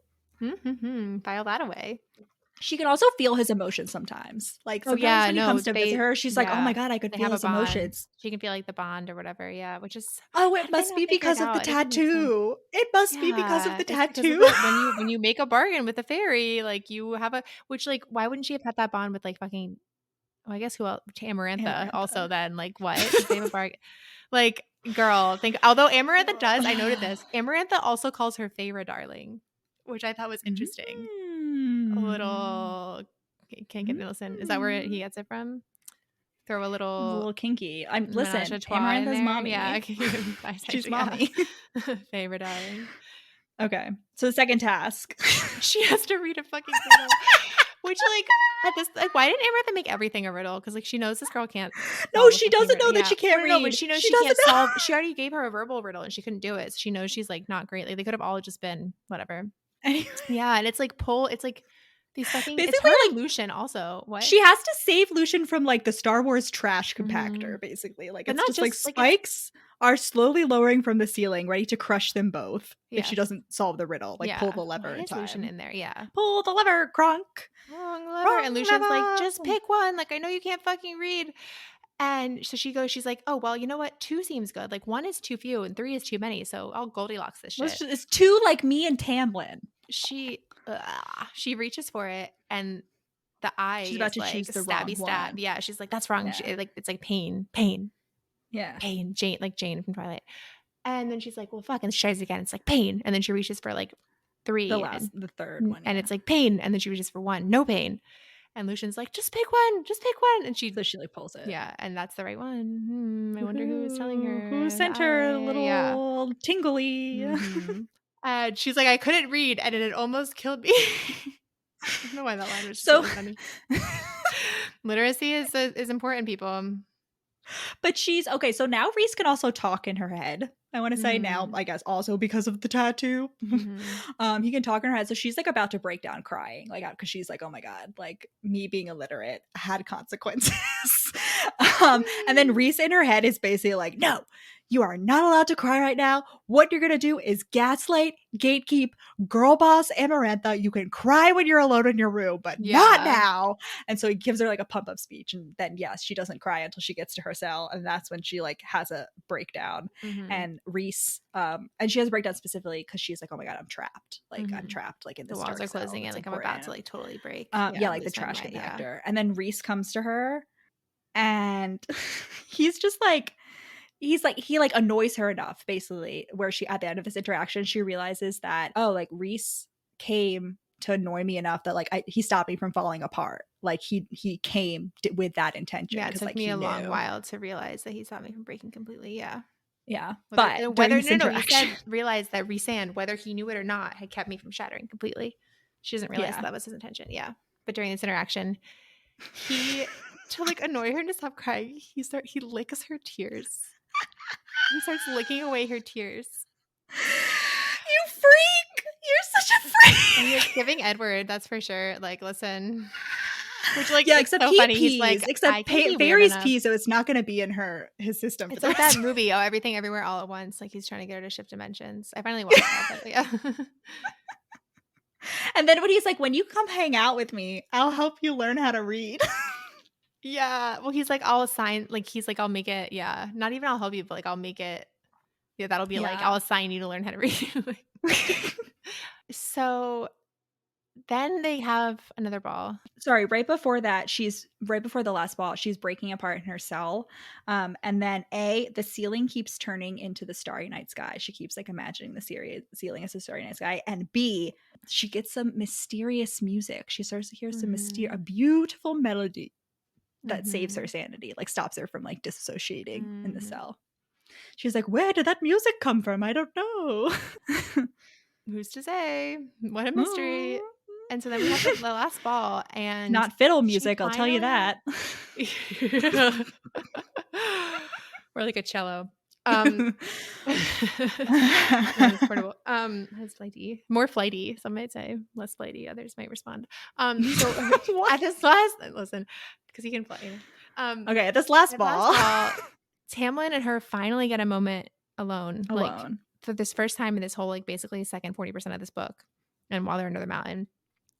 File that away. She can also feel his emotions sometimes. Like sometimes when he comes to visit her, she's like, oh my God, I could feel his emotions. She can feel like the bond or whatever. Yeah. Which is, it must be because of the tattoo. It must be because of the tattoo. When you make a bargain with a fairy, like you have which like, why wouldn't she have had that bond with like fucking, I guess who else? Amarantha also then, like what? They have a bargain. Like, girl, although Amarantha does, I noted this, Amarantha also calls her Feyre darling, which I thought was interesting. A little can't get Millicent. Is that where he gets it from? Throw a little kinky. Listen, Amarantha's mommy. Yeah, she's mommy. Feyre darling. Okay, so the second task, she has to read a fucking riddle. Which like at this why didn't Amarantha make everything a riddle? Because like she knows this girl can't. No, she doesn't know that she can't read. No, but she knows she can't solve. She already gave her a verbal riddle and she couldn't do it. So she knows she's like not great. Like they could have all just been whatever. Anyway. Yeah, and it's like it's like these fucking basically it's her like Lucien also. What? She has to save Lucien from like the Star Wars trash compactor, basically. Like but it's just like spikes are slowly lowering from the ceiling, ready to crush them both if she doesn't solve the riddle. Like pull the lever in time. Lucien in there, pull the lever, Kronk. Wrong lever. And Lucian's like, just pick one. Like I know you can't fucking read. And so she's like, oh, well, you know what? 2 seems good. Like 1 is too few and 3 is too many. So I'll Goldilocks this shit. It's 2 like me and Tamlin. she reaches for it, and the eye She's about is to like choose the stabby wrong stab. one. Yeah, she's like, that's wrong. Yeah. It's like pain, Yeah. Jane, like Jane from Twilight. And then she's like, well, fuck, and she tries it again. It's like pain, and then she reaches for like 3, The third one, and it's like pain, and then she reaches for 1, no pain. And Lucian's like, just pick one, and she like pulls it. Yeah, and that's the right one. I wonder who was telling her. Who sent her a little tingly. Mm-hmm. And she's like, I couldn't read, and it had almost killed me. I don't know why that line was so funny. Literacy is important, people. But she's okay. So now Rhys can also talk in her head. I want to say now, I guess also because of the tattoo. He can talk in her head. So she's like about to break down crying, like, because she's like, oh my God, like me being illiterate had consequences. And then Rhys in her head is basically like, no, you are not allowed to cry right now. What you're going to do is gaslight, gatekeep, girl boss Amarantha. You can cry when you're alone in your room, but not now. And so he gives her like a pump up speech. And then, yes, she doesn't cry until she gets to her cell. And that's when she like has a breakdown. And Rhys, and she has a breakdown specifically because she's like, oh my God, I'm trapped. Like I'm trapped like in this the walls dark are closing in. Like I'm about to like totally break. Yeah, like the trash compactor. And then Rhys comes to her and he's just like, he like annoys her enough basically where she, at the end of this interaction, she realizes that, oh, like Rhys came to annoy me enough that like he stopped me from falling apart. Like he came with that intention. Yeah, it took like, me a long while to realize that he stopped me from breaking completely. Yeah, but whether he said realized that Rhysand, whether he knew it or not, had kept me from shattering completely. She doesn't realize that was his intention. Yeah, but during this interaction, he to like annoy her and to stop crying, he licks her tears. He starts licking away her tears. You freak! You're such a freak! And he's giving Edward, that's for sure. Like, listen. Which, like, yeah, except so he funny. pees. He's like, except Feyre's pees, so it's not going to be in his system. It's like that movie, Everything Everywhere All at Once. Like, he's trying to get her to shift dimensions. I finally watched that, but yeah. And then when he's like, when you come hang out with me, I'll help you learn how to read. Yeah. Well, he's like, I'll assign, like, he's like, I'll make it. Yeah. Not even I'll help you, but like, I'll make it. Yeah. That'll be like, I'll assign you to learn how to read. So then they have another ball. Sorry, right before the last ball, she's breaking apart in her cell. And then the ceiling keeps turning into the starry night sky. She keeps like imagining the ceiling as a starry night sky. And B, she gets some mysterious music. She starts to hear some a beautiful melody that saves her sanity, like stops her from like disassociating in the cell. She's like, where did that music come from? I don't know. Who's to say? What a mystery. And so then we have the last ball, and not fiddle music, I'll tell you that. Or like a cello. Portable. Has flighty, more flighty. Some might say less flighty. Others might respond. So at this last, listen, because he can fly. Okay, at this last ball, Tamlin and her finally get a moment alone. Like for this first time in this whole like basically second 40% of this book, and while they're under the mountain.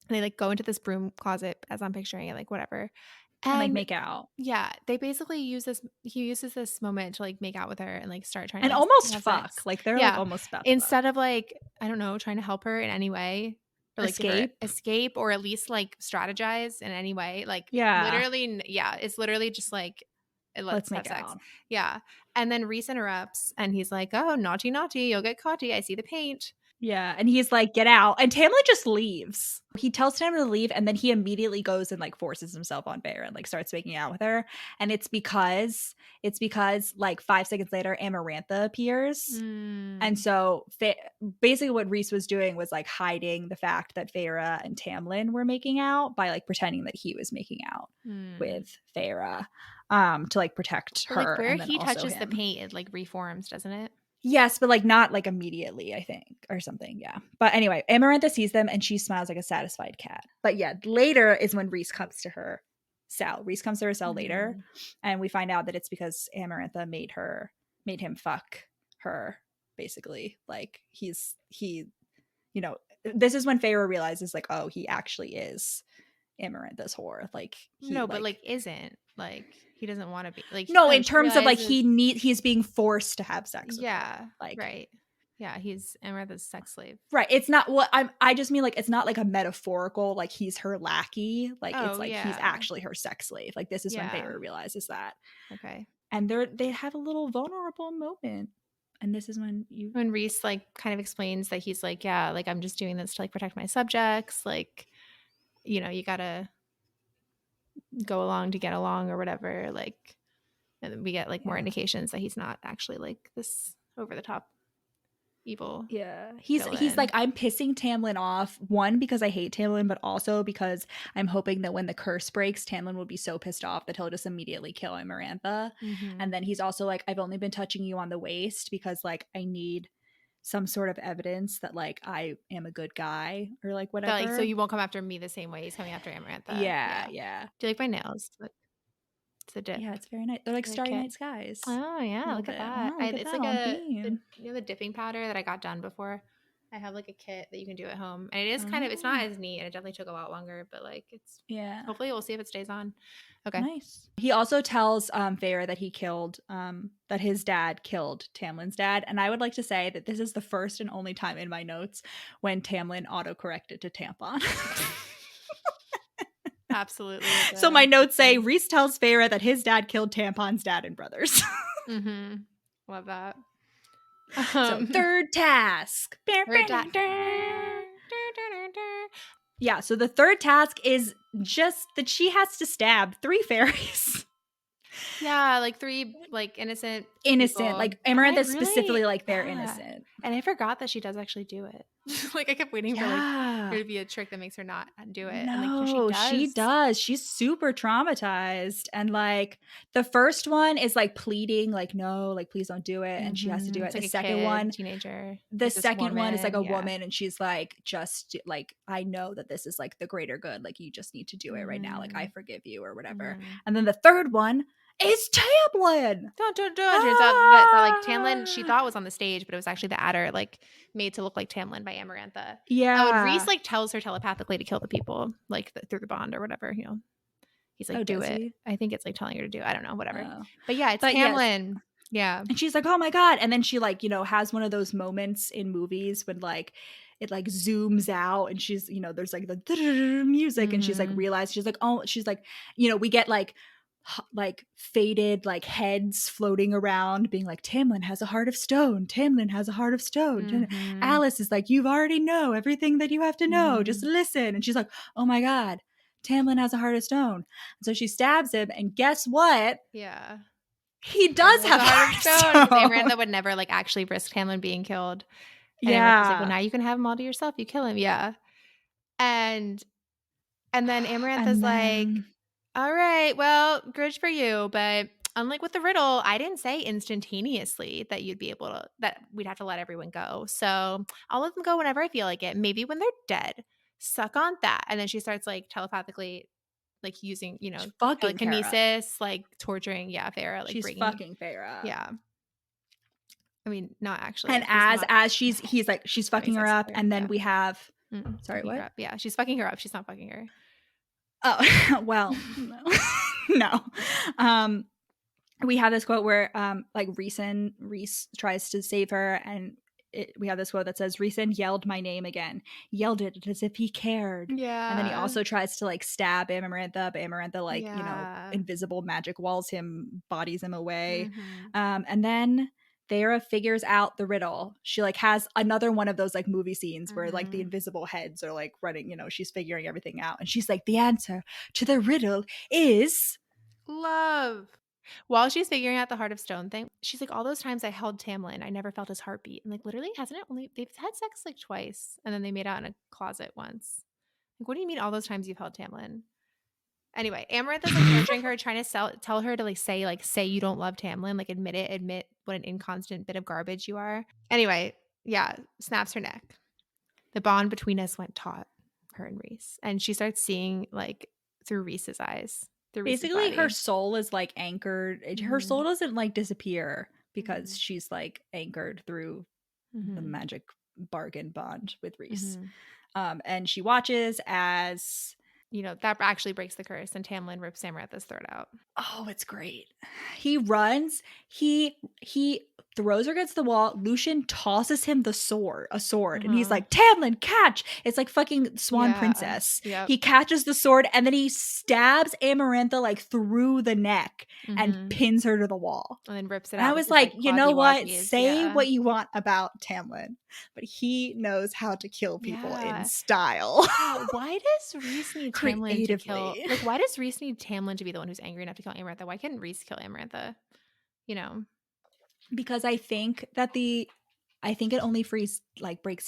And they like go into this broom closet as I'm picturing it, like whatever. And like make out. Yeah. They basically he uses this moment to like make out with her and like start trying to almost fuck. Sex. Like they're like almost about instead of like, I don't know, trying to help her in any way. Or like escape or at least like strategize in any way. Like literally, it's literally just like let's have sex. Yeah. And then Rhys interrupts and he's like, oh, naughty, you'll get caughty. I see the paint. Yeah, and he's like, get out. And Tamlin just leaves. He tells Tamlin to leave, and then he immediately goes and like forces himself on Feyre and like starts making out with her. And it's because like 5 seconds later, Amarantha appears. And so basically what Rhys was doing was like hiding the fact that Feyre and Tamlin were making out by like pretending that he was making out with Feyre to like protect her. Like where he touches the paint, it like reforms, doesn't it? Yes, but like not like immediately, I think, or something. Yeah. But anyway, Amarantha sees them and she smiles like a satisfied cat. But yeah, later is when Rhys comes to her cell. Rhys comes to her cell later, and we find out that it's because Amarantha made him fuck her, basically. Like he, you know, this is when Feyre realizes like, oh, he actually is Amarantha's whore. Like but like isn't like. He doesn't want to be like no in terms of like he's being forced to have sex with her. Like right Yeah, he's Amarantha's sex slave. Right. It's not what I just mean, like, it's not like a metaphorical, like he's her lackey. Like, it's like he's actually her sex slave. Like, this is when Feyre realizes that. Okay. And they have a little vulnerable moment. And this is when Rhys like kind of explains that he's like, yeah, like I'm just doing this to like protect my subjects. Like, you know, you gotta go along to get along or whatever. Like, and then we get like more indications that he's not actually like this over the top evil. Yeah. He's like, I'm pissing Tamlin off, one, because I hate Tamlin, but also because I'm hoping that when the curse breaks, Tamlin will be so pissed off that he'll just immediately kill Amarantha. And then he's also like, I've only been touching you on the waist because like I need some sort of evidence that like I am a good guy or like whatever. But, like, so you won't come after me the same way he's coming after Amarantha. Yeah. Do you like my nails? It's a dip. Yeah, it's very nice. They're like Starry Night Skies. Oh yeah, look at that. Oh, look at it's that like the dipping powder that I got done before. I have like a kit that you can do at home, and it is kind of, it's not as neat, and it definitely took a lot longer, but like it's hopefully we'll see if it stays on. Okay, nice. He also tells Feyre that he killed that his dad killed Tamlin's dad, and I would like to say that this is the first and only time in my notes when Tamlin autocorrected to tampon. Absolutely. So my notes say Rhys tells Feyre that his dad killed Tampon's dad and brothers. Love that. So third task. Yeah, so the third task is just that she has to stab 3 fairies. Yeah, like 3 like innocent people. Like Amarantha specifically, like they're innocent. And I forgot that she does actually do it. Like I kept waiting for like there to be a trick that makes her not do it. No, and like she does. She's super traumatized. And like the first one is like pleading, like, no, like please don't do it. And she has to do it. It's The second one, teenager. The second one is like a woman, and she's like, just like, I know that this is like the greater good. Like you just need to do it right now. Like I forgive you or whatever. And then the third one is Tamlin. Don't. Turns out that like Tamlin, she thought was on the stage, but it was actually the adder like made to look like Tamlin by Amarantha. Yeah. Oh, and Rhys like tells her telepathically to kill the people, like through the bond or whatever. You know, he's like, do it. He? I think it's like telling her to do. I don't know, whatever. But yeah, it's Tamlin. Yes. Yeah. And she's like, oh my God. And then she like, you know, has one of those moments in movies when like it like zooms out and she's, you know, there's like the music and she's like realized, she's like, oh, she's like, you know, we get like faded like heads floating around being like, Tamlin has a heart of stone. Tamlin has a heart of stone. Alice is like, you already know everything that you have to know. Just listen. And she's like, oh my God, Tamlin has a heart of stone. And so she stabs him, and guess what? Yeah. He does have a heart of stone. Amarantha would never like actually risk Tamlin being killed. And Amarantha's like, well, now you can have him all to yourself. You kill him. Yeah. And then Amarantha's like, all right, well, good for you. But unlike with the riddle, I didn't say instantaneously that you'd be able to, that we'd have to let everyone go. So I'll let them go whenever I feel like it. Maybe when they're dead. Suck on that. And then she starts like telepathically like using, you know, telekinesis, like torturing, Feyre. Like she's fucking Feyre. Yeah. I mean, not actually. And as he's like, she's fucking her up. And then we have, sorry, what? Yeah, she's fucking her up. She's not fucking her. Oh, well, no. We have this quote where like Rhys tries to save her, and we have this quote that says, Rhysand yelled my name again, yelled it as if he cared. Yeah. And then he also tries to like stab Amarantha, but Amarantha like, you know, invisible magic walls him, bodies him away. And then Feyre figures out the riddle. She like has another one of those like movie scenes where like the invisible heads are like running, you know, she's figuring everything out. And she's like, the answer to the riddle is love. While she's figuring out the heart of stone thing, she's like, all those times I held Tamlin, I never felt his heartbeat. And like, literally, hasn't it only, they've had sex like twice, and then they made out in a closet once. Like, what do you mean all those times you've held Tamlin? Anyway, Amarantha's like torturing her, trying to tell her to like say you don't love Tamlin, like admit what an inconstant bit of garbage you are. Anyway, snaps her neck. The bond between us went taut, her and Rhys, and she starts seeing like through Rhys's eyes. Basically, her soul is like anchored. Her soul doesn't like disappear because she's like anchored through the magic bargain bond with Rhys. And she watches as, you know, that actually breaks the curse, and Tamlin rips Amarantha's throat out. Oh, it's great. He runs. He throws her against the wall. Lucian tosses him a sword, and he's like, Tamlin, catch! It's like fucking Swan Princess. Yep. He catches the sword, and then he stabs Amarantha like through the neck and pins her to the wall. And then rips it and out. I was like, you know what? Say what you want about Tamlin, but he knows how to kill people in style. Why does Rhys need Tamlin to kill? Like, why does Rhys need Tamlin to be the one who's angry enough to kill Amarantha? Why couldn't Rhys kill Amarantha? You know, because I think it only breaks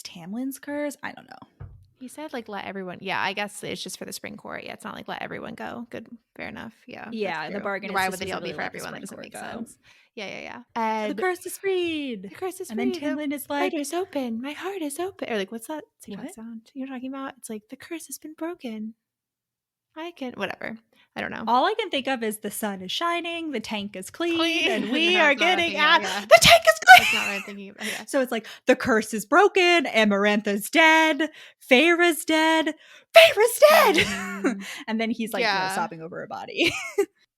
Tamlin's curse. I don't know. He said like let everyone. Yeah, I guess it's just for the spring court. Yeah, it's not like let everyone go. Good, fair enough. Yeah, the bargain. Why would the deal be for everyone? That doesn't make sense. Yeah. And the curse is freed. And then Tamlin is like, "My heart is open. My heart is open." Or like, what's that sound you're talking about? It's like the curse has been broken. I can whatever. I don't know. All I can think of is the sun is shining, the tank is clean, and we are getting out. Yeah. The tank is clean. That's not what I'm thinking about. Yeah. So it's like the curse is broken. Amarantha's dead. Feyre's dead. Feyre's dead. And then he's like sobbing over her body.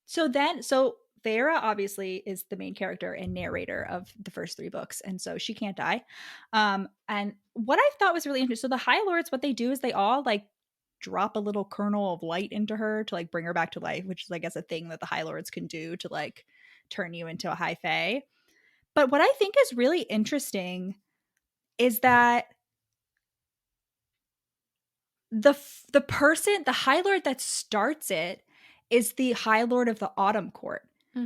So Feyre obviously is the main character and narrator of the first 3 books, and so she can't die. And what I thought was really interesting. So the High Lords, what they do is they all like drop a little kernel of light into her to like bring her back to life, which is I guess a thing that the High Lords can do to like turn you into a High Fae. But what I think is really interesting is that the High Lord that starts it is the High Lord of the Autumn Court,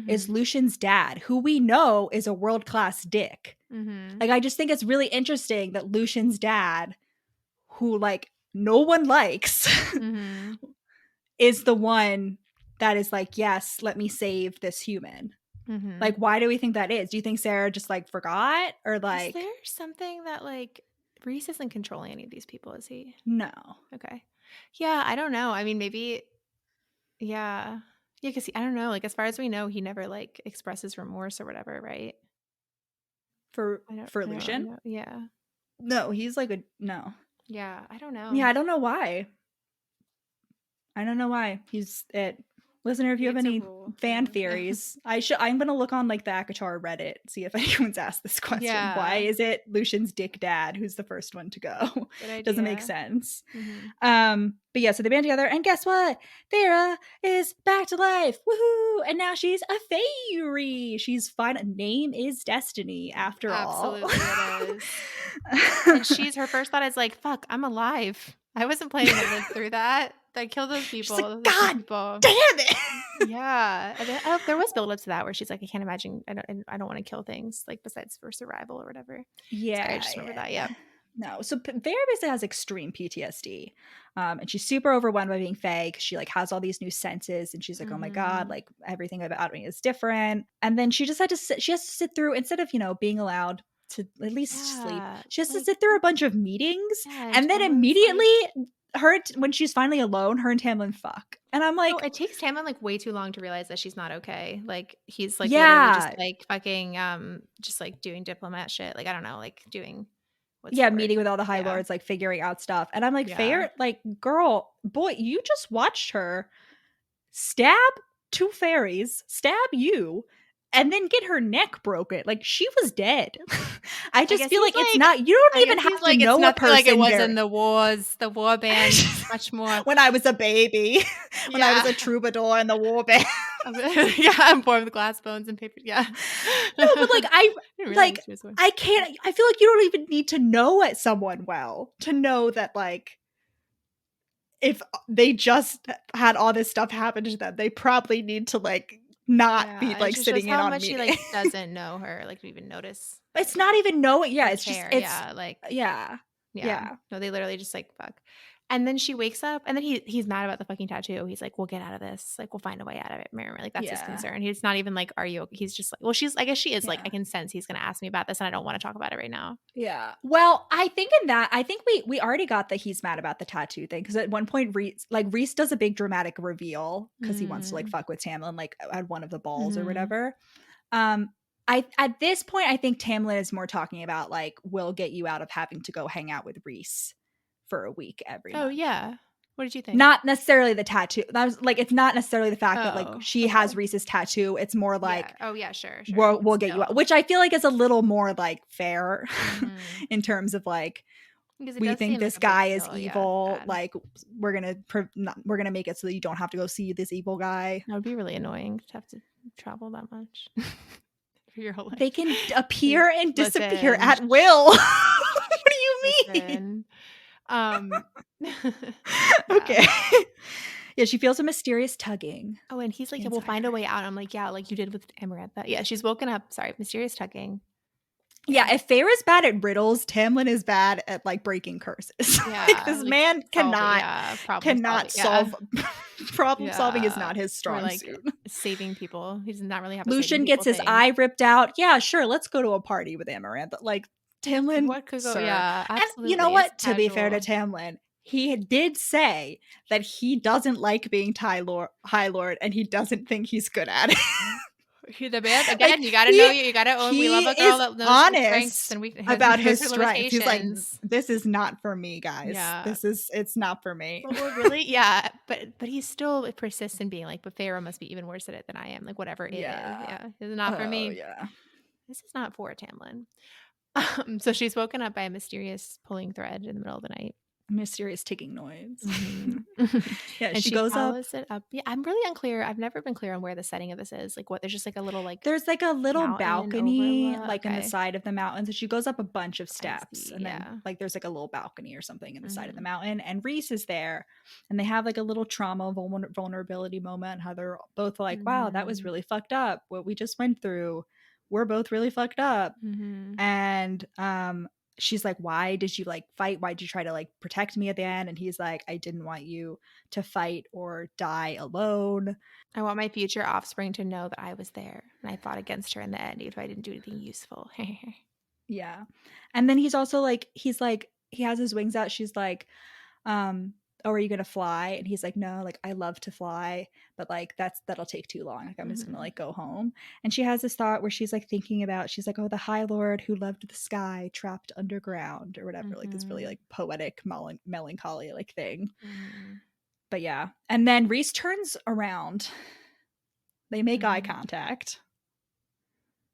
is Lucian's dad, who we know is a world-class dick. Like, I just think it's really interesting that Lucian's dad, who like no one likes, is the one that is like, yes, let me save this human. Like, why do we think that is? Do you think Sarah just like forgot, or like, is there something that like Rhys isn't controlling any of these people? Is he? No. Okay. Yeah, I don't know. I mean, maybe. Yeah, because I don't know. Like, as far as we know, he never like expresses remorse or whatever, right? For Lucian? Yeah. No, he's like no. Yeah, I don't know. Yeah, I don't know why. He's it. Listener, if you have any fan theories, I'm gonna look on like the ACOTAR Reddit, see if anyone's asked this question. Yeah. Why is it Lucian's dick dad who's the first one to go? Doesn't make sense. But yeah, so they band together, and guess what? Feyre is back to life. Woohoo! And now she's a faerie. She's fine. Name is destiny after all. Absolutely it is. And her first thought is like, fuck, I'm alive. I wasn't planning to live through that. I killed those people. She's like, God damn it. Yeah. And then, there was build up to that where she's like, I can't imagine. I don't want to kill things like besides for survival or whatever. Yeah. Sorry, I just remember that. Yeah. No. So Feyre basically has extreme PTSD. And she's super overwhelmed by being Fae because she like has all these new senses, and she's like, oh my God, like everything about me is different. And then she just has to sit through, instead of, being allowed to at least sleep, she has to sit through a bunch of meetings, and then immediately when she's finally alone, her and Tamlin fuck. And I'm like, it takes Tamlin like way too long to realize that she's not okay. Like he's like literally just like fucking just like doing diplomat shit. Like I don't know, like doing meeting with all the High Lords, like figuring out stuff. And I'm like, Feyre, like girl, boy, you just watched her stab 2 fairies, stab you, and then get her neck broken. Like she was dead. I just feel like it's not. You don't even have to know a person. Like it was in the war band much more. When I was a baby, when I was a troubadour in the war band. Yeah, I'm born with glass bones and paper. Yeah. No, but like I can't. I feel like you don't even need to know someone well to know that like, if they just had all this stuff happen to them, they probably need to like not be like sitting in on me. How much she like doesn't know her, like to even notice. It's not even knowing. Yeah, it's care. Just Yeah. No, they literally just like fuck. And then she wakes up, and then he's mad about the fucking tattoo. He's like, "We'll get out of this. Like, we'll find a way out of it, Mary." Like that's his concern. He's not even like, "Are you?" He's just like, "Well, I guess she is." Like, I can sense he's gonna ask me about this, and I don't want to talk about it right now. Yeah. Well, I think we already got that he's mad about the tattoo thing, because at one point Rhys does a big dramatic reveal because he wants to like fuck with Tamlin like at one of the balls or whatever. At this point, I think Tamlin is more talking about like, we'll get you out of having to go hang out with Rhys for a week every month. Oh yeah. What did you think? Not necessarily the tattoo. That was like, it's not necessarily the fact that like she okay. has Rhys's tattoo. It's more like, Oh yeah, sure. we'll get you out, which I feel like is a little more like fair in terms of like, we think this guy is evil. Like we're gonna make it so that you don't have to go see this evil guy. That would be really annoying to have to travel that much for your whole life. They can appear and disappear at will. What do you mean? Okay. Yeah, she feels a mysterious tugging. Oh, and he's like, we'll find a way out. I'm like, yeah, like you did with Amarantha. Yeah, she's woken up. Sorry, mysterious tugging. Yeah, if Feyre is bad at riddles, Tamlin is bad at like breaking curses. Yeah, like, this man cannot solve problem solving is not his strong suit. Saving people. He's not really have Lucian gets his eye ripped out. Yeah, sure, let's go to a party with Amarantha. Like Tamlin, what could go? Yeah, absolutely. And you know what? To be fair to Tamlin, he did say that he doesn't like being High Lord, and he doesn't think he's good at it. The man again, like, you gotta know you gotta own. We love a girl that knows honest about his strengths. He's like, this is not for me, guys. Yeah. It's not for me. Well, really? Yeah. But he still persists in being like, but Feyre must be even worse at it than I am. Like whatever it is. Yeah. It's not for me. Yeah. This is not for Tamlin. So she's woken up by a mysterious pulling thread in the middle of the night. Mysterious ticking noise. Yeah, and she goes up. Yeah, I'm really unclear. I've never been clear on where the setting of this is. Like what? There's just like a little like there's like a little balcony like on the side of the mountain. So she goes up a bunch of steps, and then like there's like a little balcony or something in the side of the mountain. And Rhys is there, and they have like a little trauma vulnerability moment. How they're both like, "Wow, that was really fucked up. What we just went through. We're both really fucked up." And she's like, why did you like fight? Why did you try to like protect me at the end? And he's like, I didn't want you to fight or die alone. I want my future offspring to know that I was there and I fought against her in the end, even if I didn't do anything useful. Yeah. And then he's also like, he has his wings out. She's like, oh, are you gonna fly? And he's like, no, like I love to fly, but like that'll take too long. Like I'm just gonna like go home. And she has this thought where she's like thinking about, she's like, oh, the High Lord who loved the sky trapped underground or whatever. Like this really like poetic melancholy like thing. But yeah. And then Rhys turns around. They make eye contact.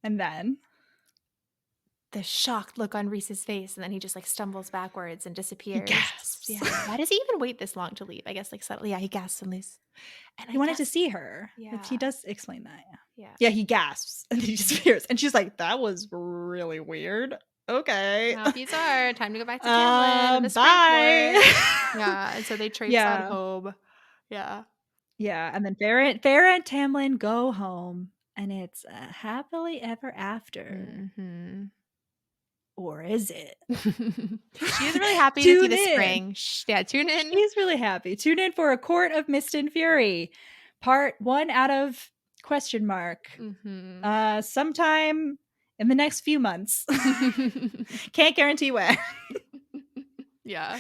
And then the shocked look on Rhys's face, and then he just like stumbles backwards and disappears. He gasps. Yeah. Why does he even wait this long to leave? I guess like subtly. Yeah, he gasps and leaves. And he wanted to see her. Yeah, he does explain that. Yeah, he gasps and he disappears, and she's like, "That was really weird." Okay. Well, these are time to go back to Tamlin. Bye. Yeah, and so they traipse on home. Yeah. Yeah, and then Feyre and Tamlin go home, and it's a happily ever after. Or is it? She's really happy to see the spring. Yeah, tune in. She's really happy. Tune in for A Court of Mist and Fury, part 1 out of ? Sometime in the next few months. Can't guarantee when. Yeah,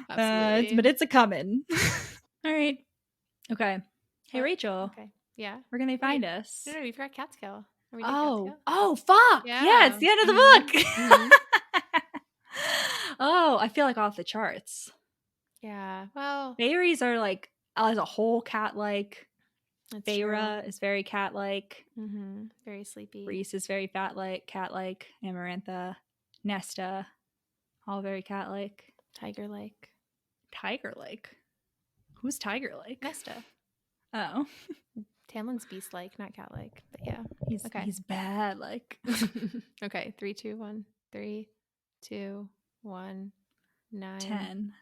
absolutely. But it's a coming. All right. Okay. Hey, Rachel. Okay. Yeah. Where can they find us? No, we forgot Catskill. Oh, fuck. Yeah, it's the end of the book. Oh, I feel like off the charts. Yeah. Well, fairies are like as a whole cat-like. Feyre is very cat-like. Very sleepy. Rhys is very cat-like. Amarantha, Nesta, all very cat-like. Tiger-like. Who's tiger-like? Nesta. Oh. Tamlin's beast-like, not cat-like. But yeah. He's bad, like. Okay, 3, 2, 1. 3, 2, 1, 9. 10.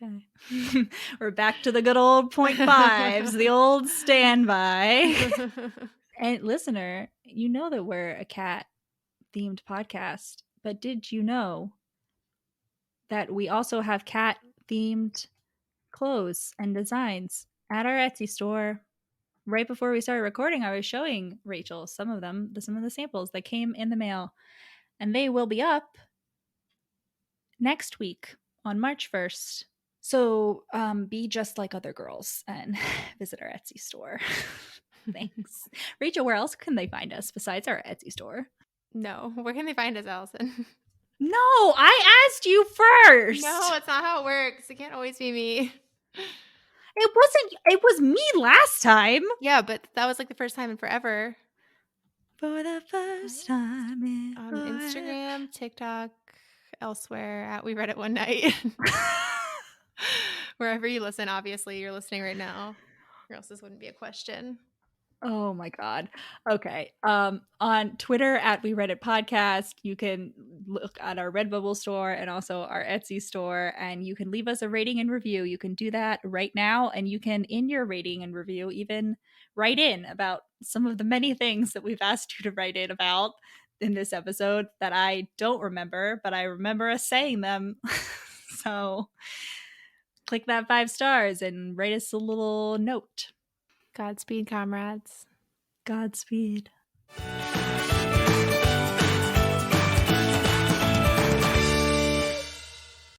Okay. We're back to the good old 0.5s, the old standby. And listener, you know that we're a cat-themed podcast, but did you know that we also have cat-themed clothes and designs at our Etsy store? Right before we started recording, I was showing Rachel some of the samples that came in the mail, and they will be up next week on March 1st. So be just like other girls and visit our Etsy store. Thanks. Rachel, where else can they find us besides our Etsy store? No, where can they find us, Allison? No, I asked you first. No, it's not how it works. It can't always be me. It was me last time. Yeah, but that was like the first time in forever. For the first time in On forever. Instagram, TikTok, elsewhere at We Read It One Night. Wherever you listen, obviously you're listening right now, or else this wouldn't be a question. Oh my God. Okay. On Twitter at We Read It Podcast, you can look at our Redbubble store and also our Etsy store, and you can leave us a rating and review. You can do that right now, and you can, in your rating and review, even write in about some of the many things that we've asked you to write in about in this episode that I don't remember, but I remember us saying them. So click that 5 stars and write us a little note. Godspeed, comrades. Godspeed.